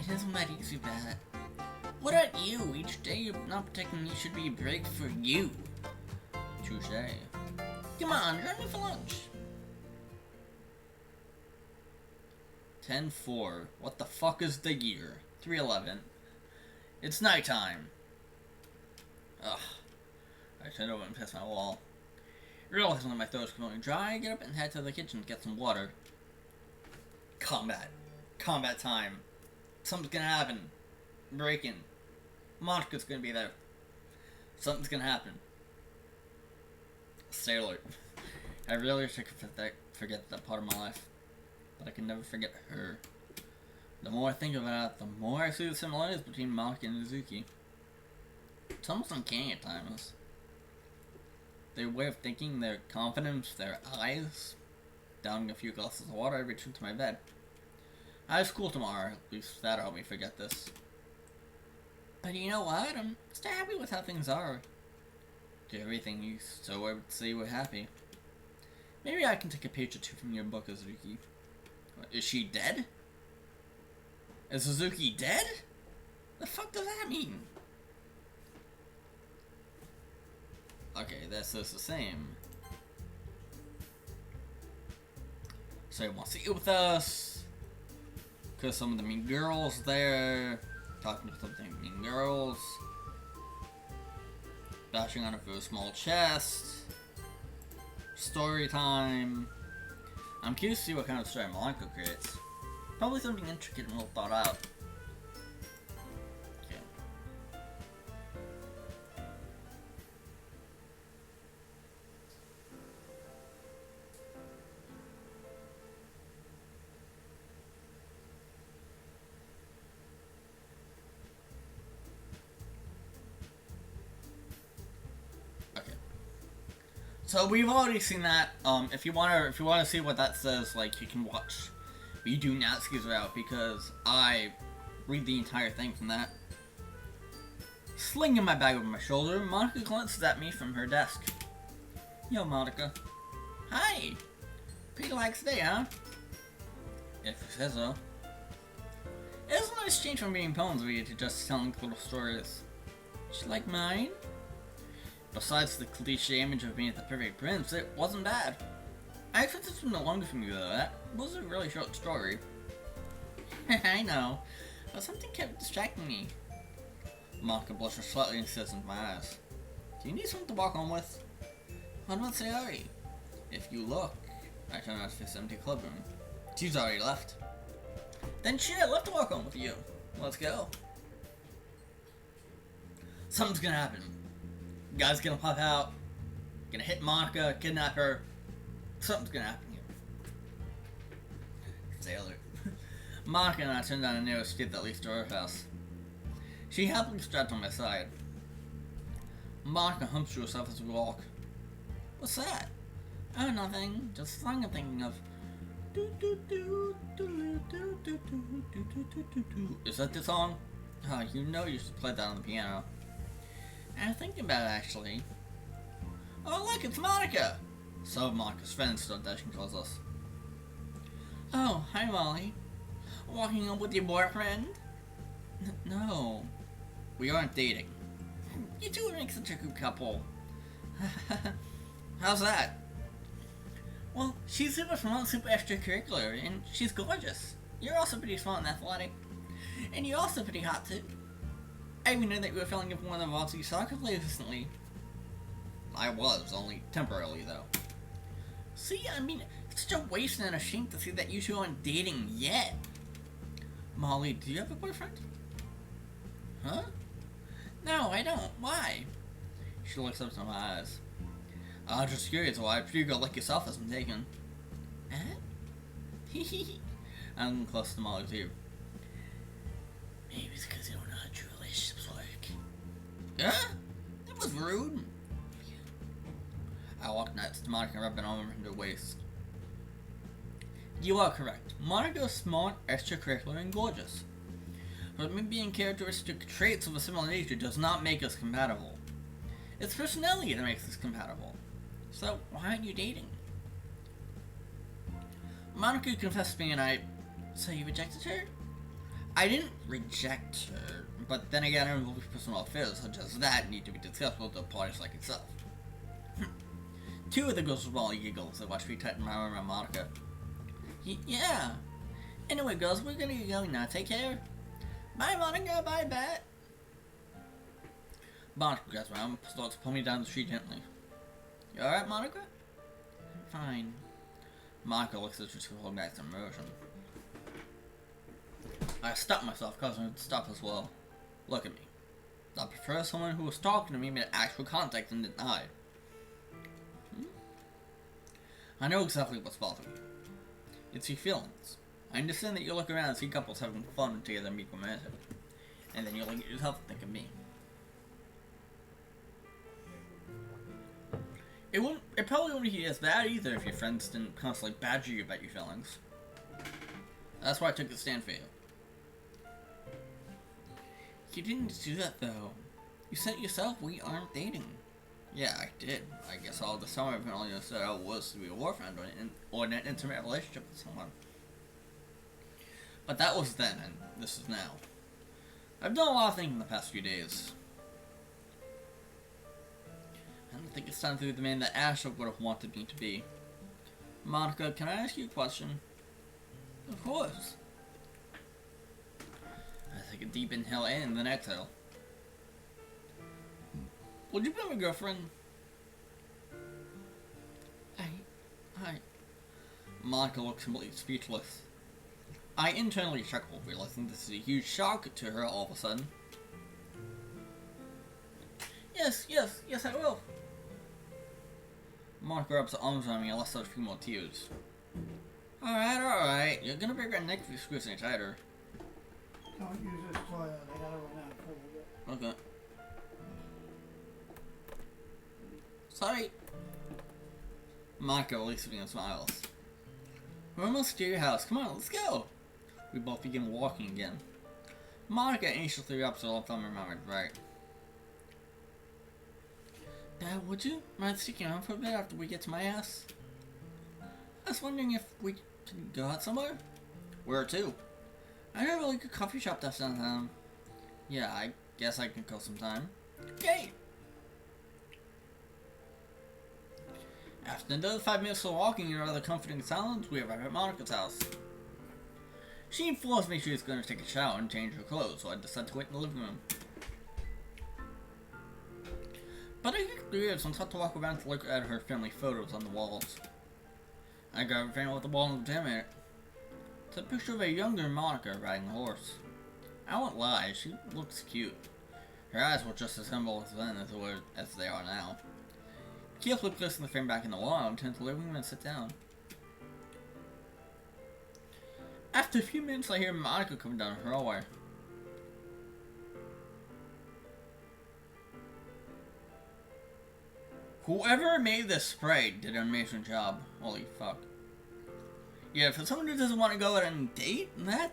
It isn't that easy, Bat. What about you? Each day you're not protecting me should be a break for you. Touché. Come on, join me for lunch. 10-4. What the fuck is the year? 3-11. It's nighttime. Ugh. I turn over and piss my wall. Realizing that my throat is going dry, I get up and head to the kitchen to get some water. Combat. Combat time. Something's gonna happen. Breaking. Monika's gonna be there. Something's gonna happen. Sailor. I really wish I could forget that part of my life. But I can never forget her. The more I think about it, the more I see the similarities between Monika and Izuki. It's almost uncanny at times. Their way of thinking, their confidence, their eyes. Downing a few glasses of water, I return to my bed. I have school tomorrow, at least that'll help me forget this. But you know what? I'm still happy with how things are. Do everything you so I would say we're happy. Maybe I can take a page or two from your book, Izuki. Is she dead? Is Izuki dead? The fuck does that mean? Okay, that's just the same. So he wants to eat with us. Because some of the mean girls there. Talking to some of the mean girls. Bashing on her for a small chest. Story time. I'm curious to see what kind of story Monika creates. Probably something intricate and well thought out. Okay. So we've already seen that. If you wanna see what that says, like, you can watch. But you do not skip it out because I read the entire thing from that. Slinging my bag over my shoulder, Monika glances at me from her desk. Yo, Monika. Hi. Pretty relaxed day, huh? If you say so. It's a nice change from reading poems to just telling little stories. Just like mine. Besides the cliche image of being the perfect prince, it wasn't bad. I expected this one longer from you though. That was a really short story. I know, but something kept distracting me. Monika blushed slightly and stares into my eyes. Do you need someone to walk home with? What about Sayori? If you look, I turn around to face the empty clubroom. She's already left. Then shit, I'd love to walk home with you. Let's go. Something's gonna happen. Guy's gonna pop out, gonna hit Monika, kidnap her. Something's gonna happen here. Sailor. Monika and I turned down a narrow street that leads to her house. She happily strapped on my side. Monika humps to herself as we walk. What's that? Oh, nothing. Just a song I'm thinking of. Is that the song? Oh, you know you should play that on the piano. I'm thinking about it, actually. Oh, look, it's Monika! Some of Monika's friends start dashing towards us. Oh, hi, Molly. Walking home with your boyfriend? No. We aren't dating. You two make such a good couple. How's that? Well, she's super smart, super extracurricular, and she's gorgeous. You're also pretty smart and athletic. And you're also pretty hot, too. I even knew that you were filling in for one of the varsity soccer players recently. I was, only temporarily, though. See, I mean, it's such a waste and a shame to see that you two aren't dating yet. Molly, do you have a boyfriend? Huh? No, I don't. Why? She looks up to my eyes. I was just curious why a pretty girl like yourself hasn't taken. Eh? I'm close to Molly's ear. Maybe it's because you don't know how true relationships work. Yeah? That was rude. I walked next to Monika and rubbed an arm around her waist. You are correct. Monika is smart, extracurricular, and gorgeous. But me being characteristic traits of a similar nature does not make us compatible. It's personality that makes us compatible. So, why aren't you dating? Monika confessed to me and I... So you rejected her? I didn't reject her, but then again, her personal affairs such as that need to be discussed with the parties like itself. Two of the girls with Molly giggles and watch me tighten my arm around Monika. Yeah. Anyway, girls, we're gonna get going now. Take care. Bye, Monika. Bye, Bet. Monika grabs my arm and starts to pull me down the street gently. You alright, Monika? I'm fine. Monika looks at her to hold back some emotion. I stopped myself, causing her to stop as well. Look at me. I prefer someone who was talking to me made actual contact and didn't hide. I know exactly what's bothering you. It's your feelings. I understand that you look around and see couples having fun together and be romantic. And then you look at yourself and think of me. It probably wouldn't be as bad either if your friends didn't constantly badger you about your feelings. That's why I took the stand for you. You didn't do that though. You said yourself we aren't dating. Yeah, I did. I guess all the summer I've only said I was to be a boyfriend or in an intimate relationship with someone. But that was then, and this is now. I've done a lot of things in the past few days. I don't think it's time to be the man that Asha would have wanted me to be. Monika, can I ask you a question? Of course. I take a deep inhale and then exhale. Would you be my girlfriend? I... Monika looks completely speechless. I internally chuckle, realizing this is a huge shock to her all of a sudden. Yes, I will. Monika rubs her arms around me and lets out a few more tears. Alright. You're gonna break her neck if you squeeze any tighter. Don't use this toilet. I gotta run out for a little bit. Okay. Sorry. Monika releases me and smiles. We're almost to your house. Come on, let's go. We both begin walking again. Monika anxiously wraps her left arm around my right. Dad, would you mind sticking around for a bit after we get to my house? I was wondering if we could go out somewhere? Where to? I know a really good coffee shop that's downtown. Yeah, I guess I can go sometime. Okay. After another 5 minutes of walking in rather comforting silence, we arrive at Monica's house. She informs me she is going to take a shower and change her clothes, so I decide to wait in the living room. But I get curious and start to walk around to look at her family photos on the walls. I grab a fan with the wall and examine it. It's a picture of a younger Monica riding a horse. I won't lie, she looks cute. Her eyes were just as humble as then as they are now. Carefully placing the frame back in the wall, I turn to the living room and sit down. After a few minutes, I hear Monica coming down her hallway. Whoever made this spray did an amazing job. Holy fuck. Yeah, for someone who doesn't want to go out on a date, that,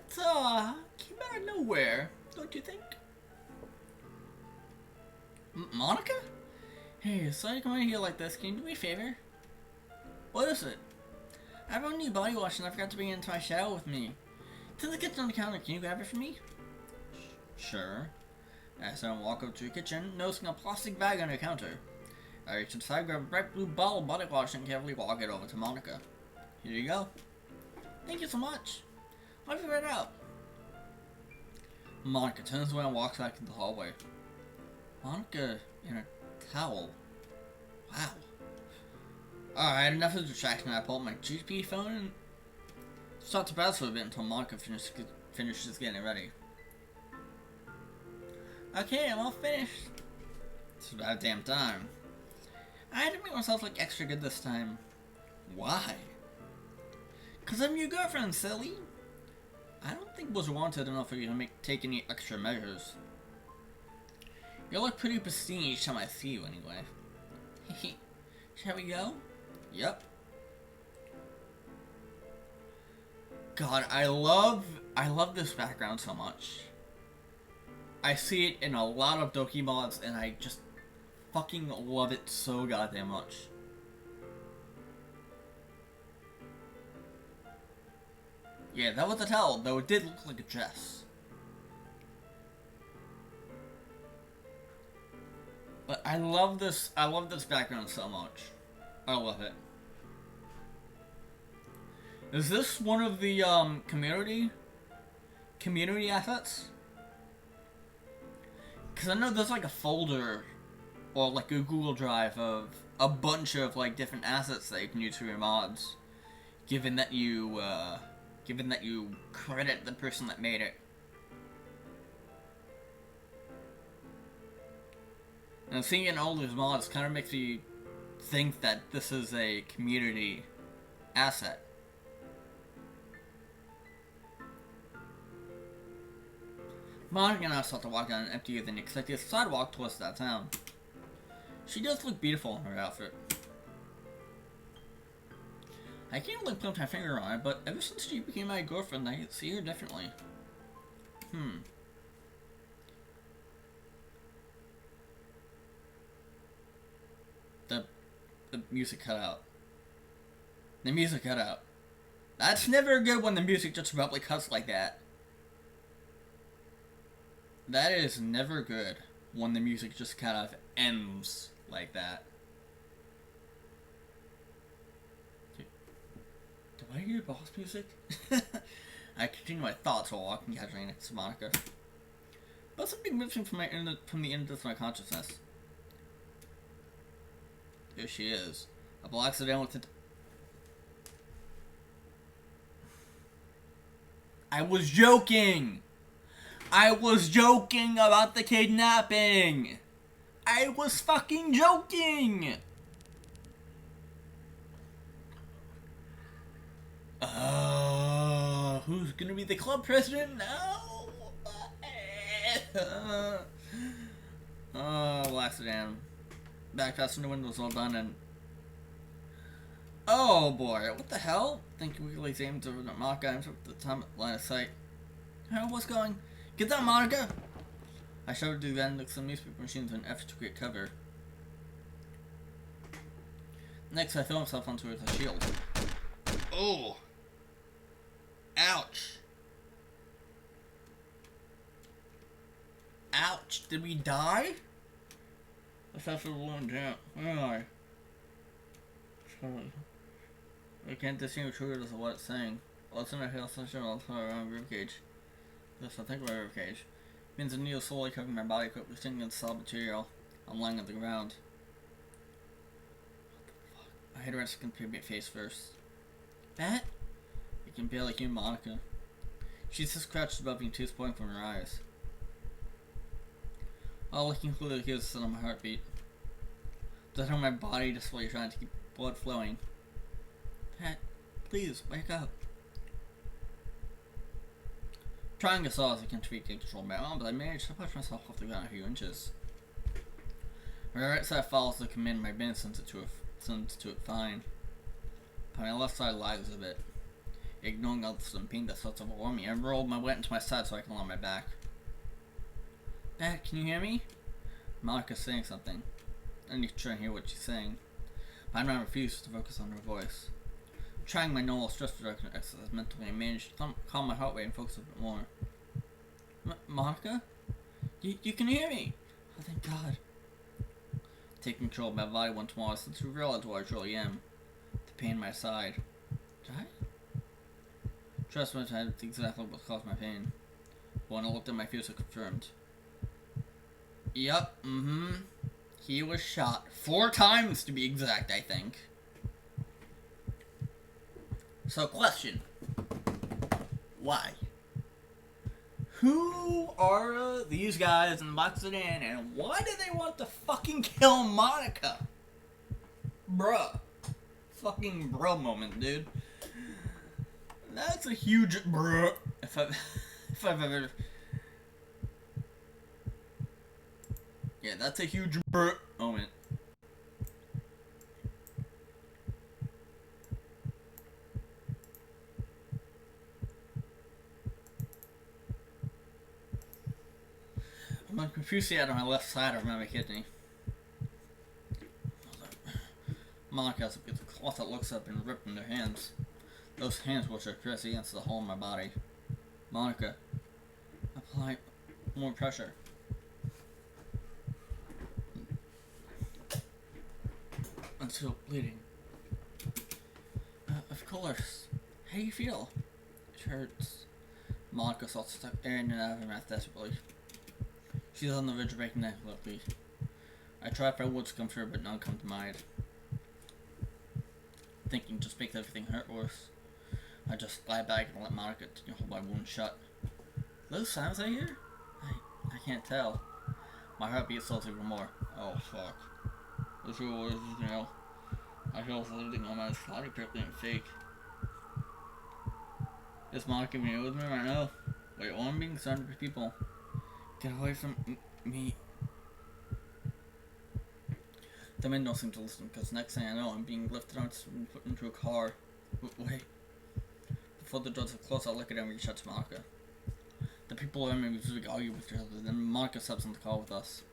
came out of nowhere, don't you think? Monica? Hey, sorry to come in here like this. Can you do me a favor? What is it? I brought a new body wash and I forgot to bring it into my shower with me. It's in the kitchen on the counter. Can you grab it for me? Sure. As I walk up to the kitchen, noticing a plastic bag on the counter. I reach inside, grab a bright blue bottle of body wash and carefully walk it over to Monica. Here you go. Thank you so much. I'll be right out. Monica turns away and walks back into the hallway. Monica in a towel. Wow. Alright, enough of the distraction. I pull out my GP phone and start to browse for a bit until Monica finishes getting ready. Okay, I'm all finished. It's about damn time. I had to make myself look extra good this time. Why? 'Cause I'm your girlfriend, silly. I don't think it was wanted enough for you to take any extra measures. You look pretty pristine each time I see you, anyway. Shall we go? Yep. God, I love this background so much. I see it in a lot of Doki mods, and I just fucking love it so goddamn much. Yeah, that was a towel, though it did look like a dress. But I love this background so much. I love it. Is this one of the community assets? Cause I know there's like a folder or like a Google Drive of a bunch of like different assets that you can use for your mods, given that you credit the person that made it. And seeing all these mods kind of makes me think that this is a community asset. Monica and I start to walk down an emptier than expected sidewalk towards that town. She does look beautiful in her outfit. I can't really put my finger on it, but ever since she became my girlfriend, I see her differently. The music cut out. The music cut out. That's never good when the music just abruptly cuts like that. That is never good when the music just kind of ends like that. Do I hear boss music? I continue my thoughts while walking casually next to Monica. But something missing from the end of my consciousness. Here she is. A black sedan with it. I was joking! I was joking about the kidnapping! I was fucking joking! Who's gonna be the club president now? Black sedan. Back passenger windows all done and... Oh boy, what the hell? Think we really aimed over the Monica and took the time line of sight. What's going? Get that, Monica! I showed her then look some newspaper machines in an effort to create cover. Next, I throw himself onto her with a shield. Oh! Ouch! Ouch! Did we die? Let's have to wound down. Where am I? I can't distinguish who it is or what it's saying. Listen to hail session all the time around ribcage. Yes, I think my ribcage. Means the needle slowly covering my body, quickly sticking in solid material. I'm lying on the ground. What the fuck? I hit her in second period face first. Bat? You can barely hear Monica. She's just crouched above me, tears pouring from her eyes. All I can clearly hear is the sound of my heartbeat. The sound of my body just slowly trying to keep blood flowing. Pat, please, wake up. Trying as hard as I can to regain control of my arm, but I managed to push myself off the ground a few inches. My right side follows the command my brain sends it to it fine. But my left side lags a bit. Ignoring all the sudden pain that starts to overwhelm me, I rolled my weight into my side so I can lie on my back. Dad, can you hear me? Monica's saying something. I need to try and hear what she's saying. But I refused to focus on her voice. Trying my normal stress reduction exercise mentally, I managed to calm my heart rate and focus a bit more. Monica? You can hear me! Oh, thank God. Taking control of my body once more, I started to realize who I truly am. The pain in my side. Did I? Trust me, I knew exactly what caused my pain. But when I looked at my face, I confirmed. Yup, He was shot 4 times to be exact, I think. So, question. Why? Who are these guys in the box of Dan, and why do they want to fucking kill Monica? Bruh. Fucking bruh moment, dude. That's a huge bruh. If I've ever... Yeah, that's a huge bruh moment. I'm confused out on my left side of my kidney. Monica has a cloth that looks up and ripped in her hands. Those hands which are pressed against the whole of my body. Monica, apply more pressure. I'm still bleeding. Of course. How do you feel? It hurts. Monica felt stuck in and out of her mouth desperately. She's on the ridge of breaking neck, luckily. I tried for words to come through, but none come to mind. Thinking just makes everything hurt worse. I just lie back and let Monica hold my wound shut. Those sounds I hear? I can't tell. My heart beats slows even more. Oh fuck. Those are words, you know. I feel something on my body prickling and fake. Is Monica being with me right now? Wait, well, I'm being surrounded by people. Get away from me. The men don't seem to listen, because next thing I know, I'm being lifted out and put into a car. Wait. Before the doors are closed, I look at him and reach out to Monica. The people around me usually argue with each other, then Monica steps on the car with us.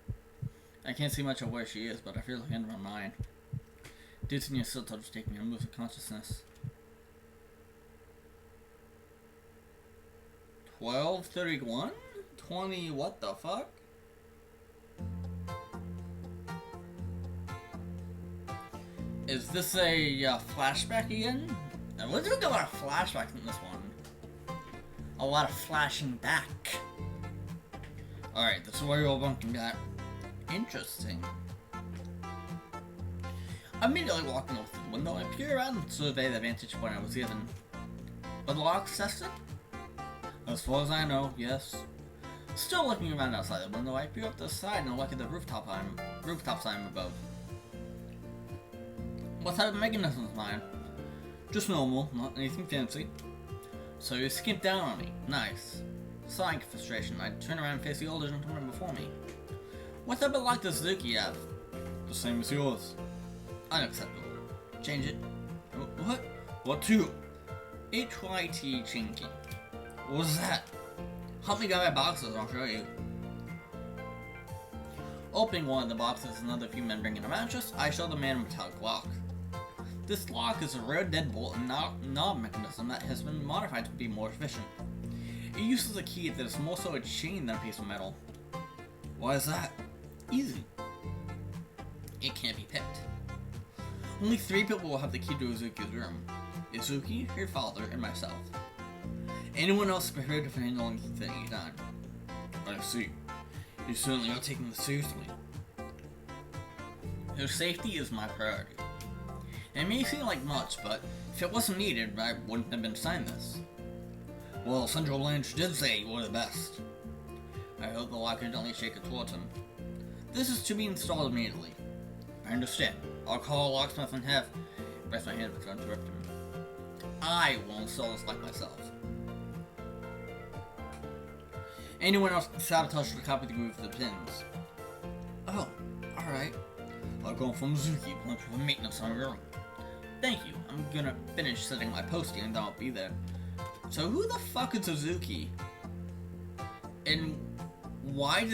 I can't see much of where she is, but I feel her hand around mine. Dizzy and still touch taking me, I lose consciousness. 12:31? 20, what the fuck? Is this a flashback again? And we're doing a lot of flashbacks in this one. A lot of flashing back. Alright, this is where you're bunking back. Interesting. Immediately walking over to the window, I peer around and survey the vantage point I was given. Are the locks tested? As far as I know, yes. Still looking around outside the window, I peer up to the side and look at the rooftop sign above. What type of mechanism is mine? Just normal, not anything fancy. So you skipped down on me. Nice. Sighing frustration, I turn around and face the older gentleman before me. What type of lock does Suzuki have? The same as yours. Unacceptable. Change it. What? What to? HYT changing. What was that? Help me grab my boxes, I'll show you. Opening one of the boxes, another few men bringing a mattress, I show the man a metallic lock. This lock is a rare deadbolt and knob mechanism that has been modified to be more efficient. It uses a key that is more so a chain than a piece of metal. Why is that? Easy. It can't be picked. Only 3 people will have the key to Izuki's room. Izuki, your father, and myself. Anyone else is prepared to handle anything at any time. I see. You certainly are taking this seriously. Your safety is my priority. It may seem like much, but if it wasn't needed, I wouldn't have been assigned this. Well, Central Blanche did say you were the best. I heard the locker gently shake it towards him. This is to be installed immediately. I understand. I'll call a locksmith and have... Press my hand but to interrupt him. I will install this lock myself. Anyone else can sabotage the copy the groove of the pins. Oh, alright. I'll go from Izuki, plan for the maintenance on your room. Thank you. I'm gonna finish setting my posting and then I'll be there. So who the fuck is Izuki? And why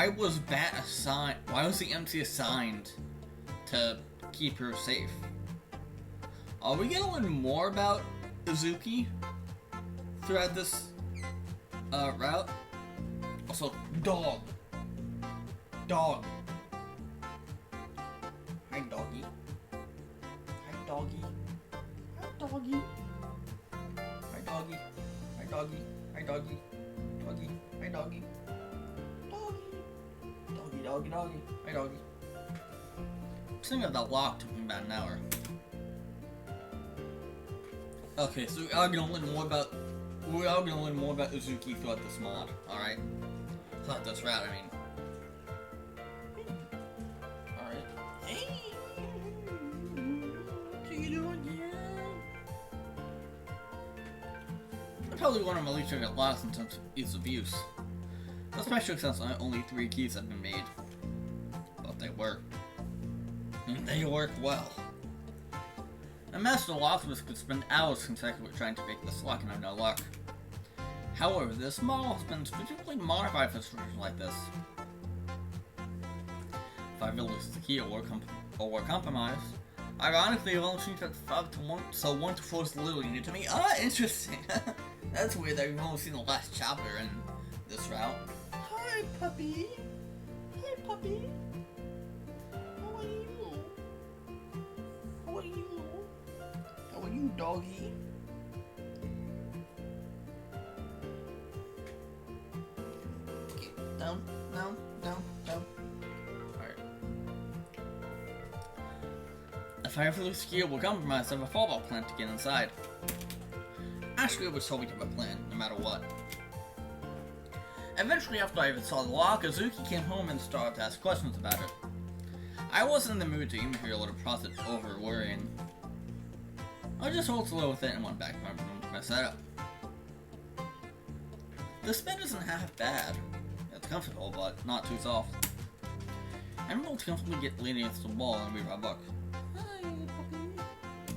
was the MC assigned to keep her safe? Are we gonna learn more about Izuki throughout this route? Also, dog. Dog. Hi, doggy. Hi, doggy. Hi, doggy. Hi, doggy. Hi, doggy. Hi, doggy. Doggy. Hi, doggy. Doggy. Doggy, doggy, doggy. Hi, doggy. Something about that lock took me about an hour. Okay, so we are gonna learn more about Izuki throughout this mod, alright? Throughout this route, I mean. Alright. Hey! What are you doing here? I probably want to at least get lost in terms of ease of use. Especially since only 3 keys have been made. But they work. And they work well. A master locksmith could spend hours consecutively trying to make this lock and have no luck. However, this model has been specifically modified for situations like this. If I lose the key or compromise, ironically, it only seems that one to force literally new to me. Ah, interesting. That's weird that we've only seen the last chapter in this route. Hi, puppy. Hi, puppy. How are you? How are you? How are you, doggy? Okay, down, down, down, down. Alright. If I ever lose skill, will compromise, I have a fallback plan to get inside. Ashley always told me to have a plan, no matter what. Eventually, after I saw the lock, Izuki came home and started to ask questions about it. I wasn't in the mood to even hear a little process over worrying. I just rolled slow with it and went back to my room to my setup. The spin isn't half bad. It's comfortable, but not too soft. I'm able to comfortably get leaning against the wall and read my book. Hi, puppy.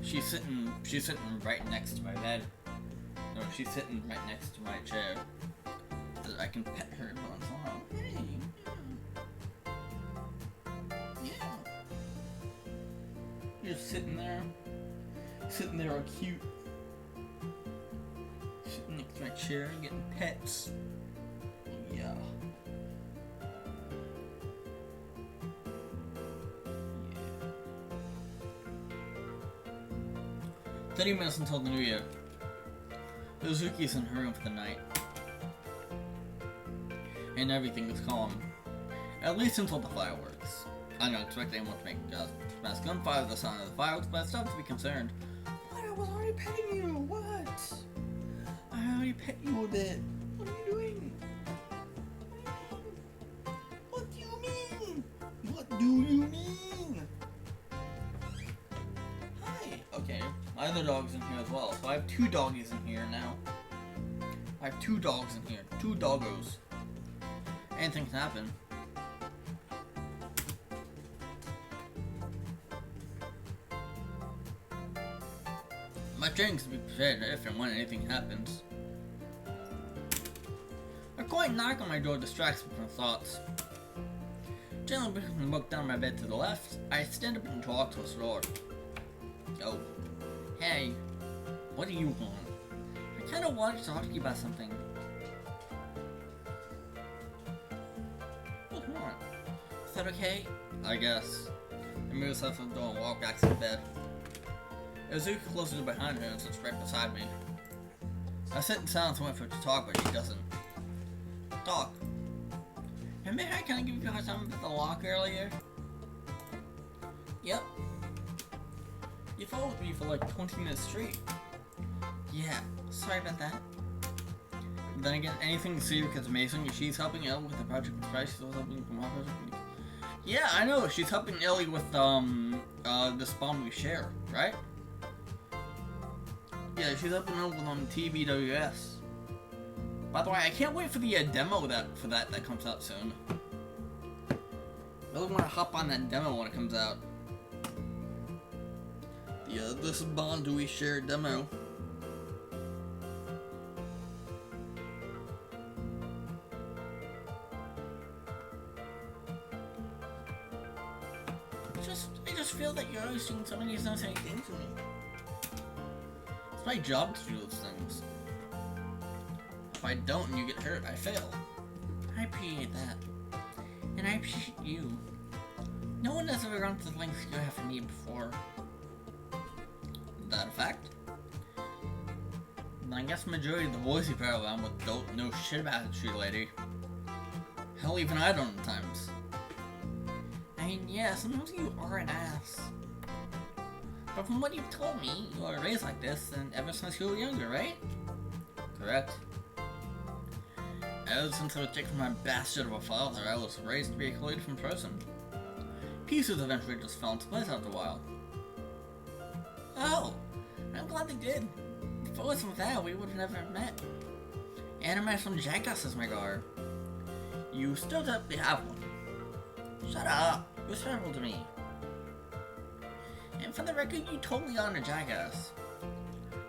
She's sitting right next to my bed. No, she's sitting right next to my chair. So that I can pet her once in a while. Hey, yeah. You're sitting there all cute. Sitting next to my chair and getting pets. Yeah. 30 minutes until the new year. Izuki's in her room for the night. And everything is calm. At least until the fireworks. I don't expect anyone to make mass gunfire with the sound of the fireworks, but I still have to be concerned. What? I was already petting you! What? I already pet you a bit. What are you doing? What do you mean? What do you mean? Hi. Okay, my other dog's in here as well, so I have 2 doggies in here now. I have 2 dogs in here. 2 doggos. Anything can happen. My training's to be prepared if and when anything happens. A quiet knock on my door distracts me from thoughts. Gently pushing the book down my bed to the left, I stand up and walk towards the door. Oh. Hey. What do you want? I kinda wanted to talk to you about something. What? Is that okay? I guess. and moves herself to the door and walks back to the bed. Izuki closes it behind her and sits right beside me. I sit in silence and wait for her to talk, but she doesn't. Talk. Remember how I kind of gave you guys something about the lock earlier? Yep. You followed me for like 20 minutes straight. Yeah, sorry about that. Then again, anything to see because Mason, she's helping out with the project with Christ, she's helping from our project. Yeah, I know, she's helping Ellie with the spawn we share, right? Yeah, she's helping out with TBWS. By the way, I can't wait for the demo that comes out soon. I really want to hop on that demo when it comes out. The this bond do we share demo. I just feel that you're always doing so many things to me. It's my job to do those things. If I don't and you get hurt, I fail. I appreciate that. And I appreciate you. No one has ever gone to the lengths you have for me before. Is that a fact? I guess the majority of the boys you pair around with don't know shit about the tree lady. Hell, even I don't at times. I mean, yeah, sometimes you are an ass. But from what you've told me, you were raised like this and ever since you were younger, right? Correct. Ever since I was taken from my bastard of a father, I was raised to be a completely different person. Pieces eventually just fell into place after a while. Oh, I'm glad they did. If it wasn't for that, we would have never met. And I met some jackasses, my guard. You still don't have one. Shut up. You're terrible to me. And for the record, you totally are a jackass.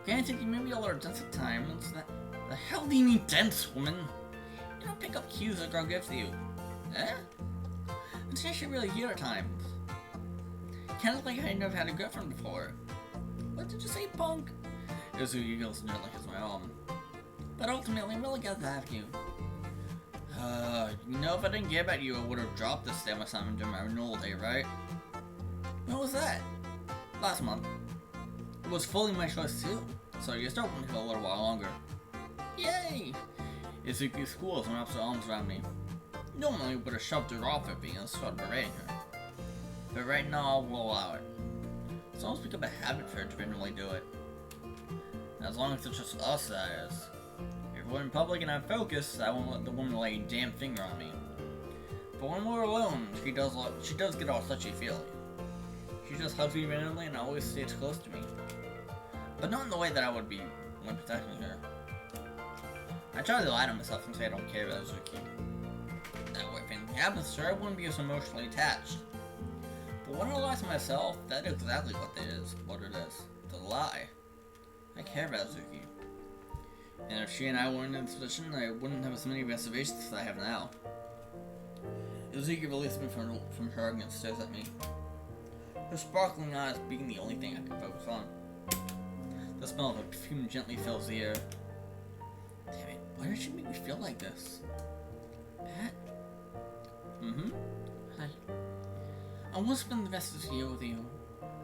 Granted, you made me a lot of dense at times. The hell do you mean dense, woman? You don't pick up cues a girl gives you. Eh? It's actually really weird at times. Kind of like I never had a girlfriend before. What did you say, punk? Izuki goes nearly as my own. But ultimately, I'm really glad to have you. You know, if I didn't care about you, I would have dropped this damn assignment during my renewal day, right? When was that? Last month. It was fully my choice too, so you're still with me for a little while longer. Yay! Izuki's cool and wraps her arms around me. Normally, would have shoved her off at me and started berating her. But right now, I will allow it. It's almost become a habit for her to randomly do it. As long as it's just us, that is. If we're in public and I'm focused, I won't let the woman lay a damn finger on me. But when we're alone, she does get all touchy-feely. She just hugs me randomly and always stays close to me. But not in the way that I would be when protecting her. I try to lie to myself and say I don't care about Izuki. That way, if anything happens to her, I wouldn't be as emotionally attached. But when I lie to myself, that is exactly what it is. It's a lie. I care about Izuki. And if she and I weren't in this position, I wouldn't have as many reservations as I have now. Izuki released me from her and stares at me. Her sparkling eyes being the only thing I can focus on. The smell of her perfume gently fills the air. Damn it, why did she make me feel like this? Pat? Mm-hmm? Hi. I want to spend the rest of this year with you.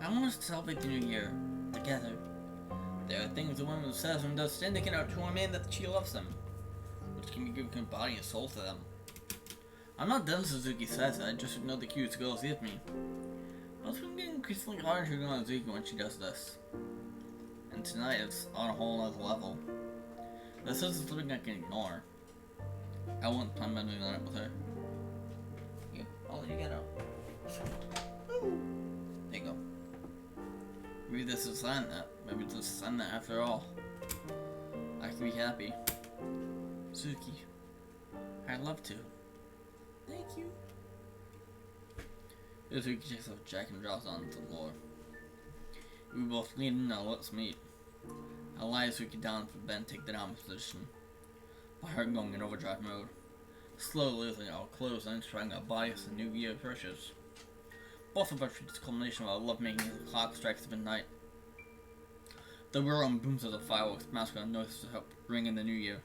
I want us to celebrate the new year. Together. There are things a woman says and does indicate to a man that she loves them. Which can be given body and soul to them. I'm not done, Suzuki says, I just ignore the cues girls give me. But it's been getting increasingly harder to ignore Suzuki when she does this. And tonight it's on a whole other level. This isn't something I can ignore. I won't plan on doing that with her. Here, I'll let you get out. There you go. Maybe this is a sign that. Maybe it's a sign that after all, I can be happy. Suzuki, I'd love to. Thank you. Izuki takes off Jack and drops onto the floor. We both lean in, now let's meet. I lie Izuki down for the bed and take the down position. My heart going in overdrive mode. Slowly losing our clothes and trying our bodies and New Year pressures. Both of us reach the culmination of our lovemaking as the clock strikes midnight. The room booms of the fireworks, masculine noises to help ring in the new year.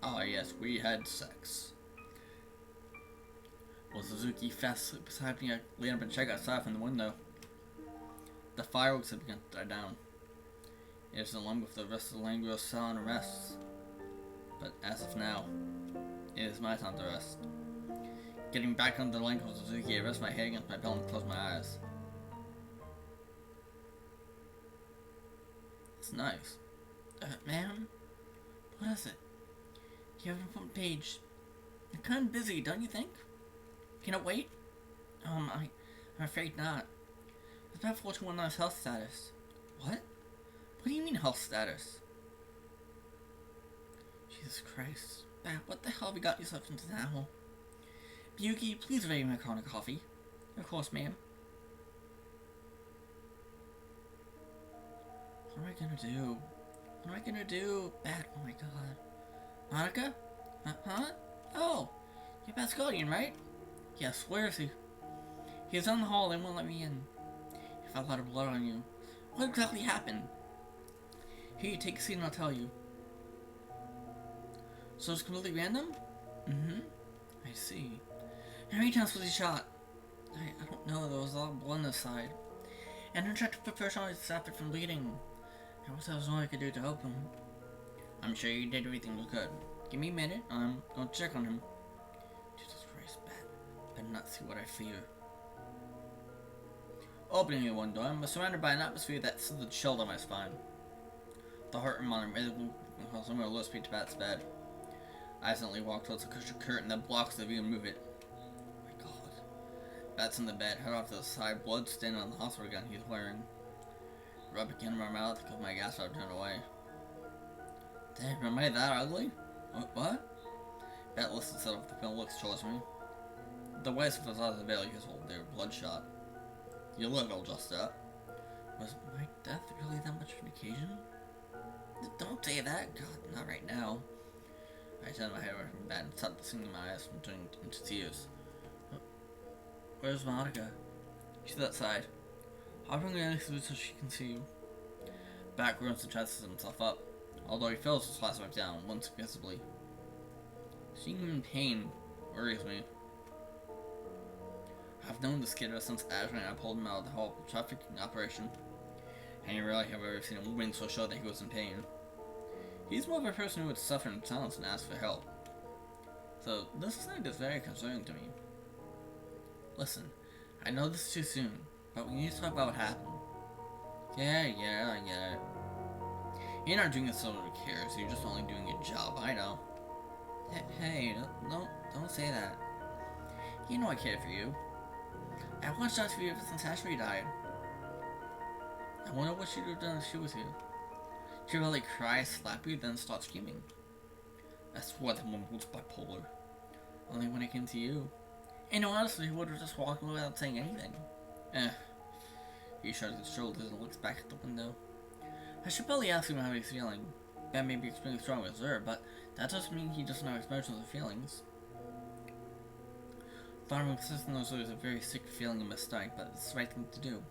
Ah yes, we had sex. Well, Suzuki fast beside me, I lean up and check outside from the window. The fireworks have begun to die down. It is along with the rest of the Langro cell and rests. But as of now, it is my time to rest. Getting back under the length of Suzuki, I rest my head against my belt and close my eyes. It's nice. Ma'am? What is it? You have a front page. You're kind of busy, don't you think? Can it wait? I'm afraid not. It's about 4219's health status. What? What do you mean health status? Jesus Christ. Bat, what the hell have you got yourself into now? Yuki, please ready my corner coffee. Of course, ma'am. What am I gonna do? What am I gonna do? Bat, oh my god. Monica? Huh? Oh! You're Bat's guardian, right? Yes, where is he? He's down the hall, they won't let me in. He found a lot of blood on you. What exactly happened? Here, take a seat and I'll tell you. So it's completely random? Mm-hmm. I see. How many times was he shot? I don't know, there was a lot of blood on his side. And I tried to professionally stop it from bleeding. I wish there was all I could do to help him. I'm sure you did everything you could. Give me a minute, I'm going to check on him. Jesus Christ, Bat. Better not see what I fear. Opening the one door, I'm surrounded by an atmosphere that sends a chill down my spine. The heart in my rhythm calls me to low speed to Bat's bed. I accidentally walk towards the cushion curtain that blocks the view and move it. Oh my god. Bat's in the bed, head off to the side, blood stained on the hospital gown he's wearing. Rub again in my mouth to cut my gas out, turn away. Damn, am I that ugly? What? Bat listens up, the film looks towards me. The waist of his eyes are barely visible, they were bloodshot. You look all just up. Was my death really that much of an occasion? Don't say that, God, not right now. I turned my head away from Bat and stopped seeing my eyes from turning into tears. Where's Monica? She's outside. Hopping really through so she can see you. Bat grunts and tries to sit himself up, although he feels his flash back down, once visibly. Seeing him in pain worries me. I've known this kid ever since Ashley and I pulled him out of the whole trafficking operation, and you rarely have ever seen him moving so sure that he was in pain. He's more of a person who would suffer in silence and ask for help. So this thing is very concerning to me. Listen, I know this is too soon, but we need to talk about what happened. Yeah, I get it. You're not doing this so nobody cares, you're just only doing your job, I know. Hey, don't say that. You know I care for you. I watched out for you ever since Ashley died. I wonder what she'd have done if she was here. She'd really cry, slap you, then start screaming. That's what the woman was bipolar. Only when it came to you. And honestly, he would have just walked away without saying anything. He shrugs his shoulders and looks back at the window. I should probably ask him how he's feeling. Ben may be extremely strong with her, but that doesn't mean he doesn't have expressions of feelings. Thought of existing those was a very sick feeling in my stomach, but it's the right thing to do.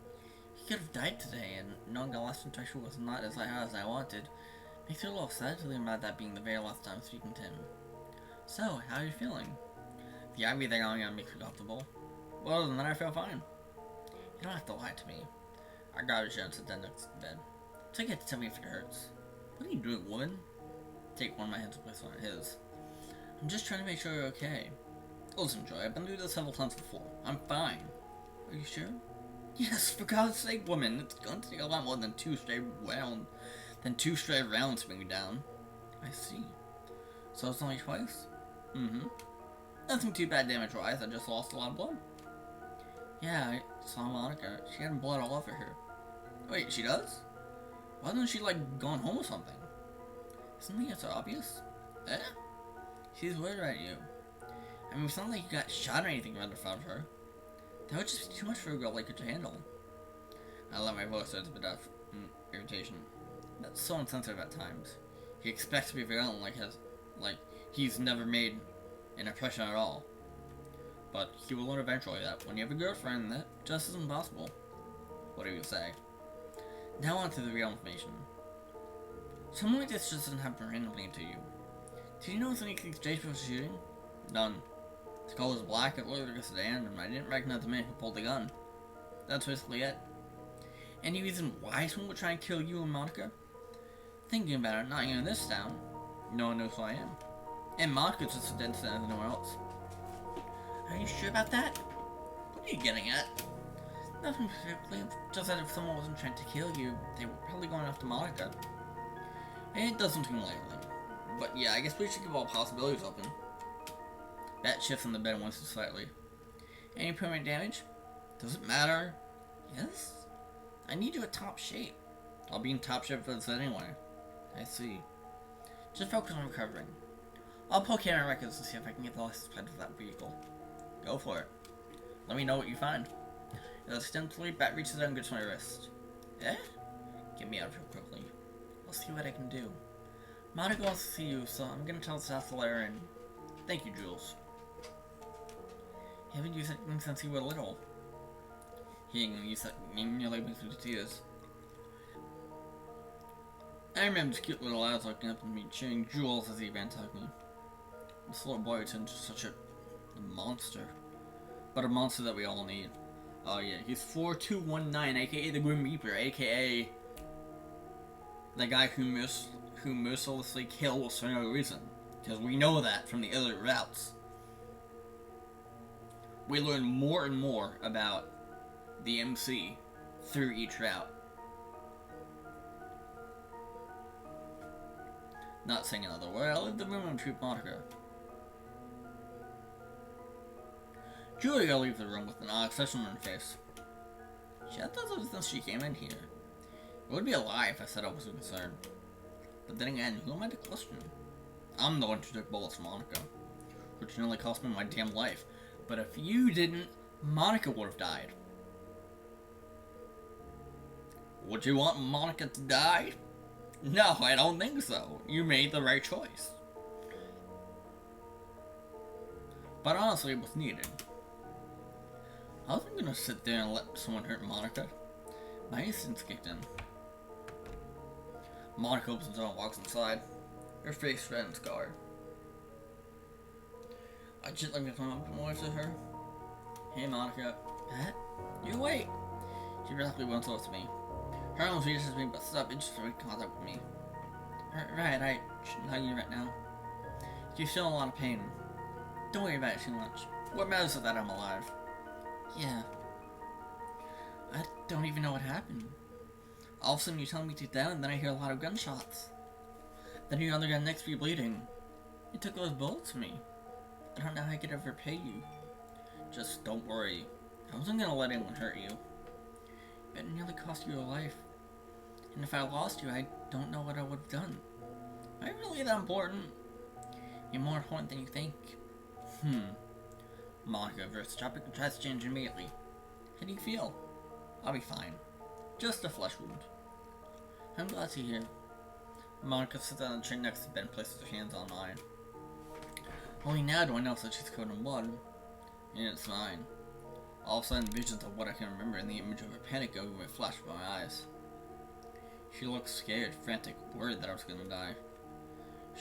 He could have died today, and knowing the last interaction was not as I wanted, makes me a little sad to think about that being the very last time speaking to him. So, how are you feeling? The IV they're going on makes me comfortable. Well, other than that, I feel fine. You don't have to lie to me. I got a chance to sit next to the bed. Take it to tell me if it hurts. What are you doing, woman? Take one of my hands and place one on his. I'm just trying to make sure you're okay. Listen, Joy, I've been through this several times before. I'm fine. Are you sure? Yes, for God's sake, woman. It's going to take a lot more than two straight rounds to bring you down. I see. So it's only twice? Mm-hmm. Nothing too bad damage-wise. I just lost a lot of blood. Yeah, I saw Monica. She had blood all over her. Wait, she does? Why hasn't she, like, gone home or something? Isn't that so obvious? Eh? She's worried about you. I mean, it's not like you got shot or anything right in front of her. That would just be too much for a girl like her to handle. I let my voice out a bit of irritation. That's so insensitive at times. He expects to be violent like he's never made an impression at all. But he will learn eventually that when you have a girlfriend, that just isn't possible. What do you say? Now on to the real information. Something like this just doesn't happen randomly to you. Did you notice anything strange before shooting? None. The color's black, it looked like a sedan, and I didn't recognize the man who pulled the gun. That's basically it. Any reason why someone would try and kill you and Monica? Thinking about it, not even in this town, no one knows who I am. And Monica's just a dead as anyone else. Are you sure about that? What are you getting at? Nothing particularly, just that if someone wasn't trying to kill you, they were probably going after Monica. And it doesn't seem likely. But yeah, I guess we should keep all possibilities open. Bat shifts on the bed once slightly. Any permanent damage? Does it matter? Yes? I need you at top shape. I'll be in top shape for this anyway. I see. Just focus on recovering. I'll poke camera records to see if I can get the license plate of that vehicle. Go for it. Let me know what you find. Ostensibly, Bat reaches out and gets my wrist. Eh? Get me out of here quickly. I'll see what I can do. Monica wants to see you, so I'm gonna tell South to let her in. Thank you, Jules. Haven't used it since you were little. He ain't gonna use that nearly through the tears. I remember this cute little lad looking up at me, cheering Jules as he ran toward me. This little boy turned into such a monster. But a monster that we all need. Oh yeah, he's 4219, aka the Grim Reaper, aka the guy who mercilessly kills for no reason. Because we know that from the other routes. We learn more and more about the MC through each route. Not saying another word, I'll leave the room and treat Monica. Julia leaves the room with an odd expression on her face. She had thought ever since she came in here. It would be a lie if I said I wasn't concerned. But then again, who am I to question? I'm the one who took bullets from Monica, which nearly cost me my damn life. But if you didn't, Monica would have died. Would you want Monica to die? No, I don't think so. You made the right choice. But honestly, it was needed. I wasn't gonna sit there and let someone hurt Monica. My instincts kicked in. Monica opens the door and walks inside, her face red and scarred. I gently come up and wave to her. Hey Monica. Pat? You wait! She rapidly runs close to me. Her arms reaches me, but stop interested in contact with me. Right, I shouldn't hug you right now. You feel a lot of pain. Don't worry about it too much. What matters is that I'm alive. Yeah. I don't even know what happened. All of a sudden you tell me to down, and then I hear a lot of gunshots. Then your other guy next to you bleeding. You took those bullets from me. I don't know how I could ever pay you. Just don't worry. I wasn't gonna let anyone hurt you. It nearly cost you your life. And if I lost you, I don't know what I would have done. Am I really that important? You're more important than you think. Monica versus topic of tries to change immediately. How do you feel? I'll be fine. Just a flesh wound. I'm glad to hear. Monica sits on the chair next to Ben and places her hands on mine. Only now do I notice that she's covered in blood. And it's mine. All of a sudden, visions of what I can remember in the image of her panic over me flash before my eyes. She looked scared, frantic, worried that I was gonna die.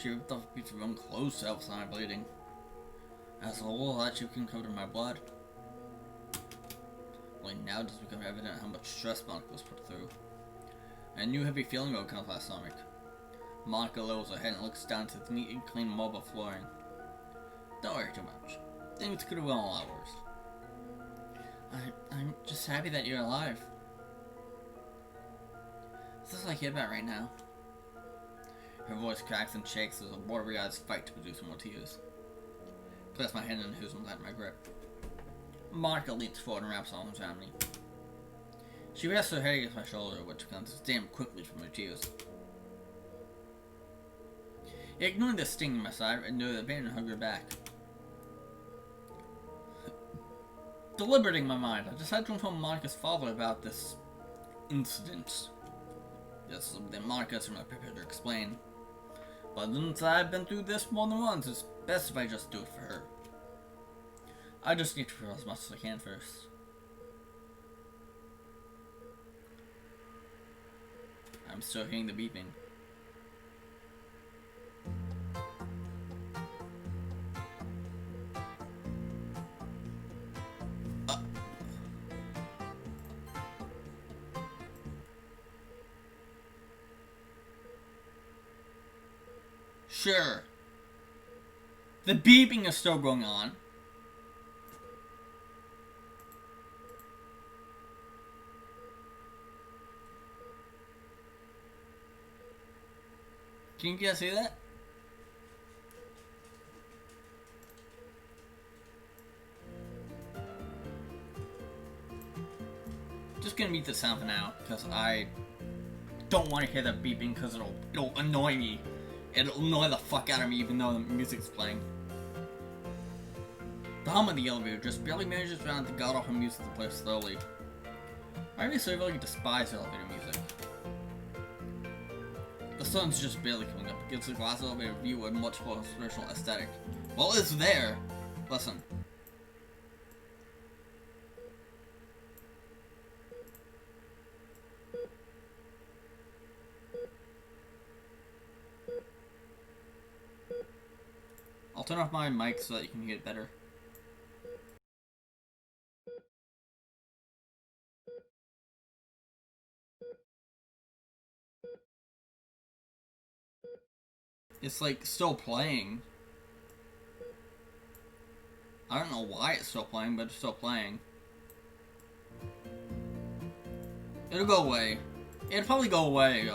She ripped off a piece of her own clothes to help stop my bleeding. As a whole, that she can cover my blood. Only now does it become evident how much stress Monica was put through. A new heavy feeling would come to my stomach. Monica lowers her head and looks down to the neat and clean marble flooring. Don't worry too much. Things could have gone a lot worse. I'm just happy that you're alive. Is this all I care about right now? Her voice cracks and shakes as the watery eyes fight to produce more tears. I place my hand in hers and tighten my grip. Monica leans forward and wraps arms around me. She rests her head against my shoulder, which comes damn quickly from her tears. Ignoring the sting in my side, I know the pain and hug her back. Deliberating my mind, I decided to inform Monica's father about this incident. This is something Monica is not prepared to explain. But since I've been through this more than once, it's best if I just do it for her. I just need to feel as much as I can first. I'm still hearing the beeping. Sure. The beeping is still going on. Can you guys see that? Just gonna mute the sound for now, because I don't want to hear that beeping, because it'll annoy me. It'll annoy the fuck out of me, even though the music's playing. The hum of the elevator just barely manages around the god-awful music to play slowly. I really despise elevator music. The sun's just barely coming up. It gives the glass elevator view a much more spiritual aesthetic. Well, it's there. Listen. I'll turn off my mic so that you can hear it better. It's like still playing. I don't know why it's still playing, but it's still playing. It'll go away. It'll probably go away,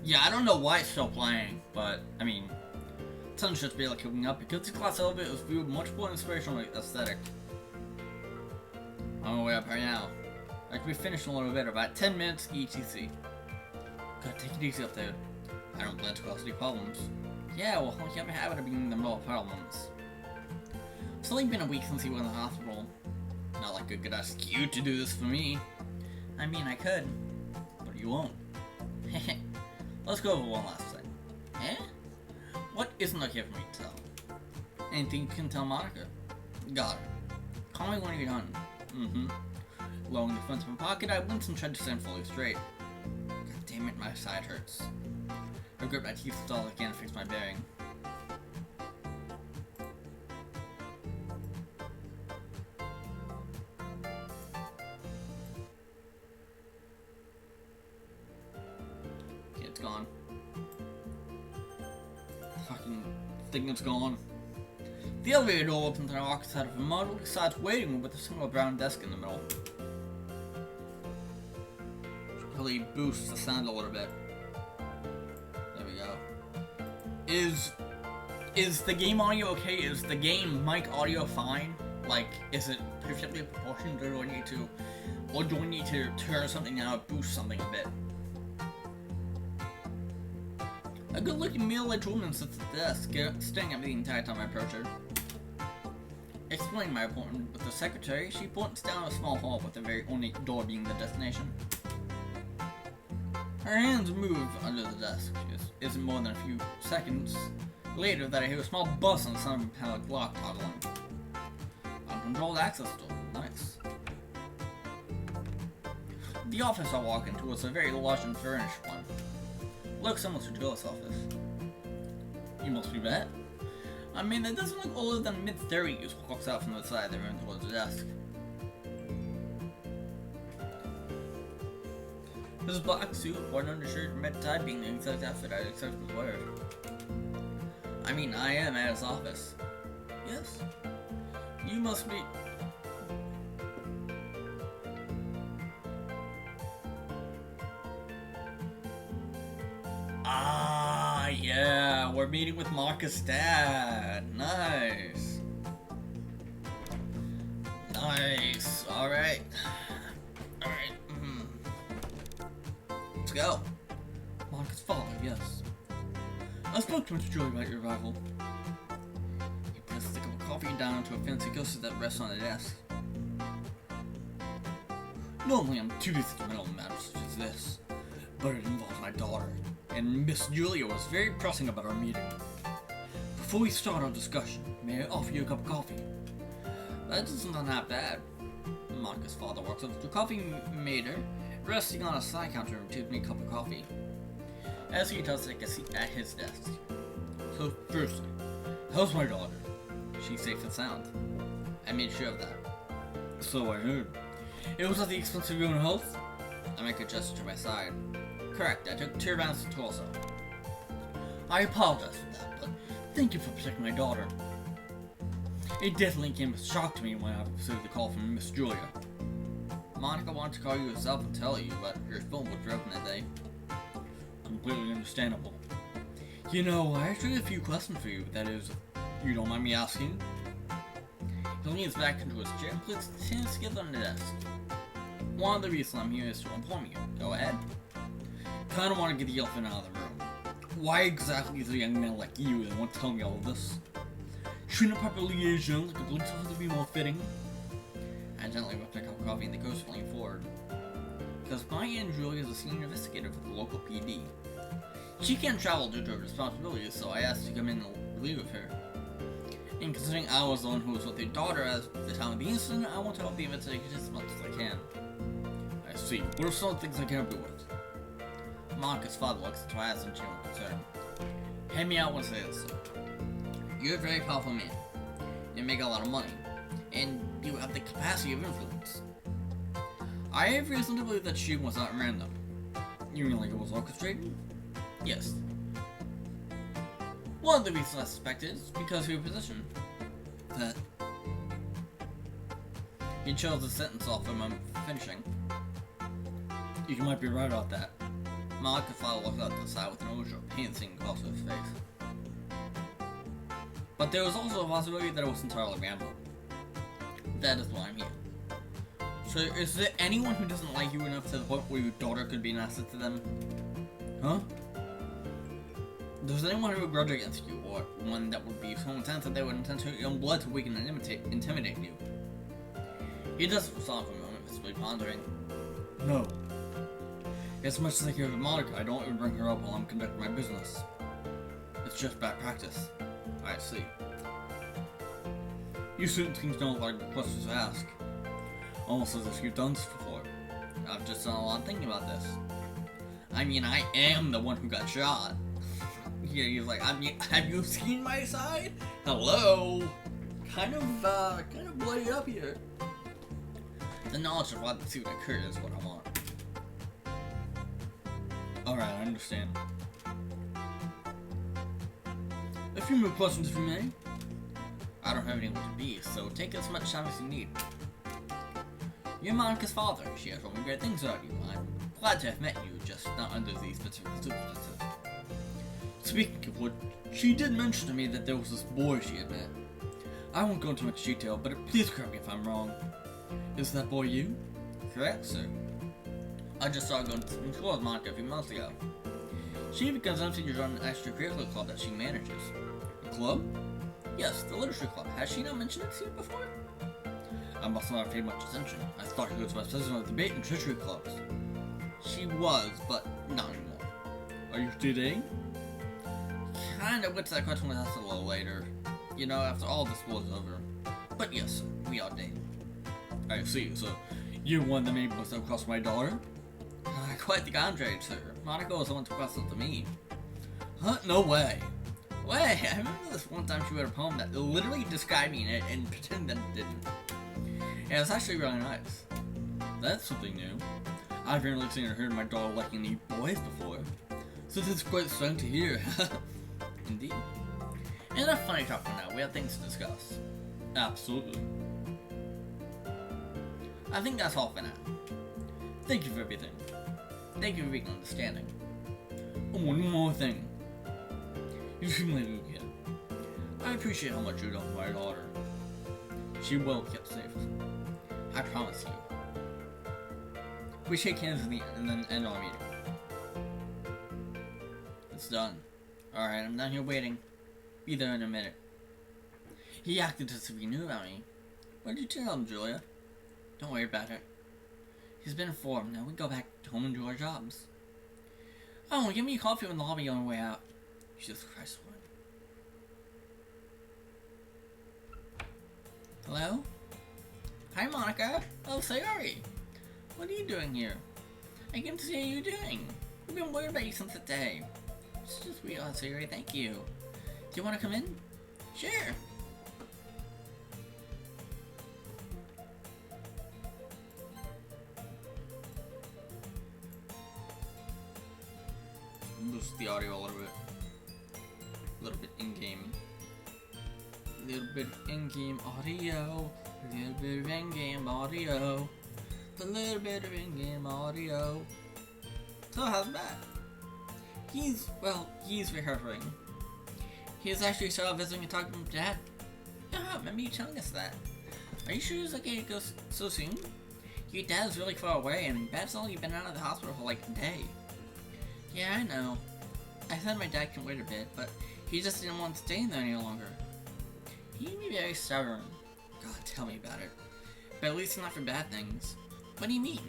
yeah, I don't know why it's still playing, but, I mean, sun's just barely coming up because the glass elevator is viewed much more inspirational aesthetic. I'm on my way up right now. I could be finished in a little bit, about 10 minutes ETC. Gotta take it easy up there. I don't plan to cause any problems. Yeah, well, you have a habit of being in the middle of problems. It's only been a week since you went to the hospital. Not like I could ask you to do this for me. I mean, I could, but you won't. Let's go over one last thing. Eh? What isn't okay for me to tell? Anything you can tell Monica. Got it. Call me when you're done. Mm-hmm. Lowering the phone to my pocket, I winced and tried to stand fully straight. God damn it, my side hurts. I grit my teeth as all I can to fix my bearing. Okay, it's gone. Fucking thing is gone. The elevator door opens and I walk inside of a model-sized waiting room with a single brown desk in the middle. Should probably boost the sound a little bit. There we go. Is the game audio okay? Is the game mic audio fine? Like, is it perfectly proportioned, or do I need to turn something down or boost something a bit? A good-looking middle-aged woman sits at the desk, staring at me the entire time I approach her. Explaining my appointment with the secretary, she points down a small hall with a very ornate door being the destination. Her hands move under the desk. It isn't more than a few seconds later that I hear a small buzz and the sound of a metallic lock toggling. Uncontrolled access door. Nice. The office I walk into was a very large and furnished one. Looks almost a jealous office. You must be Matt. I mean, that doesn't look older than mid-30s. Walks out from the side of the room towards the desk. His black suit, worn undershirt, and red tie being the exact outfit I'd expect him to wear. I mean, I am at his office. Yes. You must be... Ah, yeah, we're meeting with Marcus' dad. Nice. Nice. Alright. Alright. Let's go. Marcus' father, yes. I spoke to Mr. Joey about your arrival. He presses a cup of coffee down into a fancy coaster that rests on the desk. Normally I'm too busy to handle matters such as this, but it involves my daughter, and Miss Julia was very pressing about our meeting. Before we start our discussion, may I offer you a cup of coffee? That doesn't sound that bad. Marcus' father walks up to the coffee maker, resting on a side counter, and takes me a cup of coffee. As he does, take a seat at his desk. So, firstly, how's my daughter? She's safe and sound. I made sure of that. So I heard. It was at the expense of your own health? I make a gesture to my side. Correct, I took 2 rounds to torso. I apologize for that, but thank you for protecting my daughter. It definitely came as a shock to me when I received the call from Miss Julia. Monica wanted to call you herself and tell you, but your phone was broken that day. Completely understandable. You know, I actually have a few questions for you, that is, you don't mind me asking? He leans back into his chair and puts his hands together on the desk. One of the reasons I'm here is to inform you. Go ahead. Kinda want to get the elephant out of the room. Why exactly is a young man like you that want to tell me all of this? Shouldn't a proper liaison like a police officer be more fitting? I gently whipped a cup of coffee and the ghost leaned forward. Because my Aunt Julia is a senior investigator for the local PD. She can't travel due to her responsibilities, so I asked to come in and leave with her. And considering I was the one who was with your daughter at the time of the incident, I want to help the investigation as much as I can. I see. What are some of the things I can help you with? Monica's father looks into my eyes in general concern. Hear me out when I say this. You're a very powerful man. You make a lot of money. And you have the capacity of influence. I have reason to believe that she was not random. You mean like it was orchestrated? Yes. One of the reasons I suspect is because of your position. That he chose the sentence off when I'm finishing. You might be right about that. Monica father looked out the side with an ocean of pain singing across his face. But there was also a possibility that it was entirely random. That is why I'm here. So, is there anyone who doesn't like you enough to the point where your daughter could be an asset to them? Huh? Does anyone have a grudge against you, or one that would be so intense that they would intend to your own blood to weaken and intimidate you? He doesn't stop for a moment, visibly pondering. No. As much as I care for Monica, I don't even bring her up while I'm conducting my business. It's just bad practice. I see. You certain things don't like the questions to ask. Almost as if you've done this before. I've just done a lot of thinking about this. I mean, I am the one who got shot. Yeah, he's like, I mean, have you seen my side? Hello? Kind of bloody up here. The knowledge of why the suit occurred is what I want. Alright, I understand. A few more questions if you may. I don't have anyone to be, so take as much time as you need. You're Monica's father. She has told me great things about you. I'm glad to have met you, just not under these specific circumstances. Speaking of which, she did mention to me that there was this boy she had met. I won't go into much detail, but please correct me if I'm wrong. Is that boy you? Correct, sir. I just saw her going to school with Monica a few months ago. She becomes MC to join an extracurricular club that she manages. A club? Yes, the literature club. Has she not mentioned it to you before? I must not have paid much attention. I thought she was vice president of the debate and literary clubs. She was, but not anymore. Are you dating? Kind of, but that question was asked a little later. You know, after all this was over. But yes, we are dating. I see, so you're one that made myself cost my daughter? Quite the contrary, sir. Monica was the one to cross it to me. Huh? No way. Way, I remember this one time she read a poem that literally described me in it and pretended that it didn't. And it was actually really nice. That's something new. I've rarely seen or heard my daughter liking any boys before. So this is quite strange to hear. Indeed. Enough funny talk for now, we have things to discuss. Absolutely. I think that's all for now. Thank you for everything. Thank you for being understanding. Oh, one more thing. You seem like a good kid. I appreciate how much you done for my daughter. She will get safe. I promise you. We shake hands in the end and then end our meeting. It's done. Alright, I'm down here waiting. Be there in a minute. He acted as if he knew about me. What did you tell him, Julia? Don't worry about it. He's been informed. Now we go back home and do our jobs. Oh, give me a coffee in the lobby on the way out. Jesus Christ, what? Hello? Hi, Monica. Oh, Sayori. What are you doing here? I came to see how you're doing. We've been worried about you since the day. It's just sweet, Sayori. Thank you. Do you want to come in? Sure. boost the audio a little bit. A little bit in-game. A little bit of in-game audio. A little bit of in-game audio. A little bit of in-game audio. So how's Matt? He's recovering. He's actually started visiting and talking to his dad. Yeah, remember you telling us that. Are you sure he's okay to go so soon? Your dad's really far away and Bab's only been out of the hospital for like a day. Yeah, I know. I said my dad can wait a bit, but he just didn't want to stay in there any longer. He can be very stubborn. God, tell me about it. But at least not for bad things. What do you mean?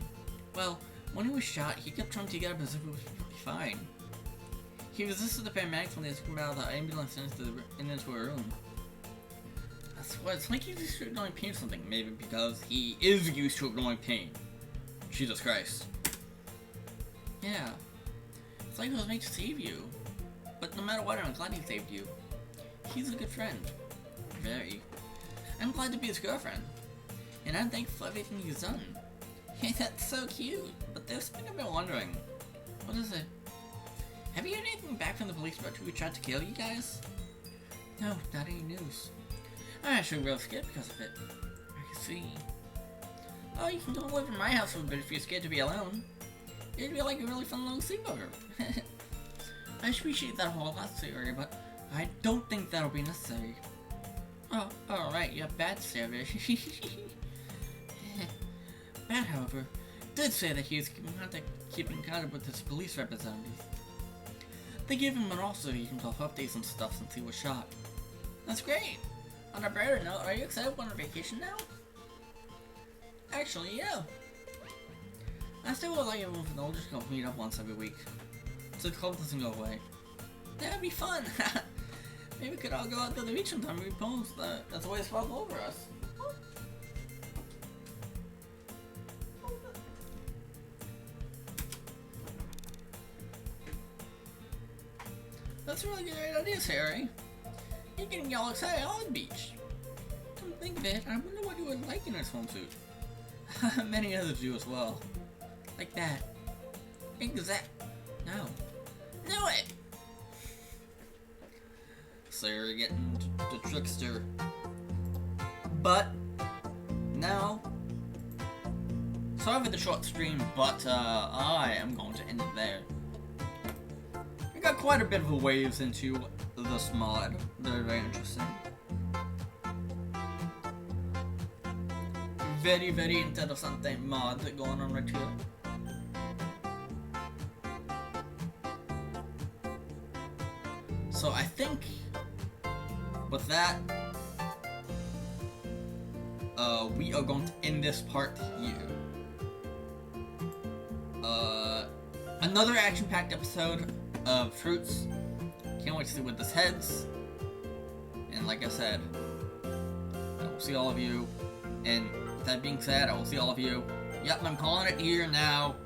Well, when he was shot, he kept trying to get up as if it was fine. He resisted the paramedics when they took him out of the ambulance into a room. That's what it's like he's used to ignoring pain or something. Maybe because he is used to ignoring pain. Jesus Christ. Yeah. It's like he was made to save you. But no matter what, I'm glad he saved you. He's a good friend. Very. I'm glad to be his girlfriend. And I'm thankful for everything he's done. Hey, that's so cute. But there's something I've been wondering. What is it? Have you heard anything back from the police about who tried to kill you guys? No, not any news. I'm actually real scared because of it. I see. Oh, you can go live in my house for a bit if you're scared to be alone. It'd be like a really fun little sleepover. I appreciate that whole lot, Siri, but I don't think that'll be necessary. Oh, alright, you're bad, Siri. Matt, however, did say that he is keeping contact with his police representative. They gave him an also he can call updates and stuff since he was shot. That's great! On a brighter note, are you excited to go on vacation now? Actually, yeah. I still would like everyone from the older school to meet up once every week, so the cold doesn't go away. That'd be fun! Maybe we could all go out to the beach sometime and read poems that's always fall over us. That's a really good idea, Harry. You're getting all excited on the beach. Come think of it, I wonder what you would like in a swimsuit. Many others do as well. Like that. Exact. No. Know it! So you're getting the trickster. But, now, sorry for the short stream, but I am going to end it there. We got quite a bit of a waves into this mod. Very, very interesting. Very, very interesting mod going on right here. So I think with that, we are going to end this part here. Another action-packed episode of Fruits. Can't wait to see what this heads. And like I said, I will see all of you. And with that being said, I will see all of you. Yep, I'm calling it here now.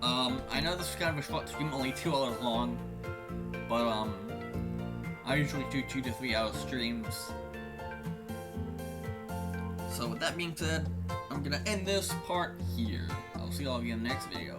I know this is kind of a short stream, only 2 hours long. But, I usually do 2 to 3 hour streams. So with that being said, I'm gonna end this part here. I'll see all of you in the next video.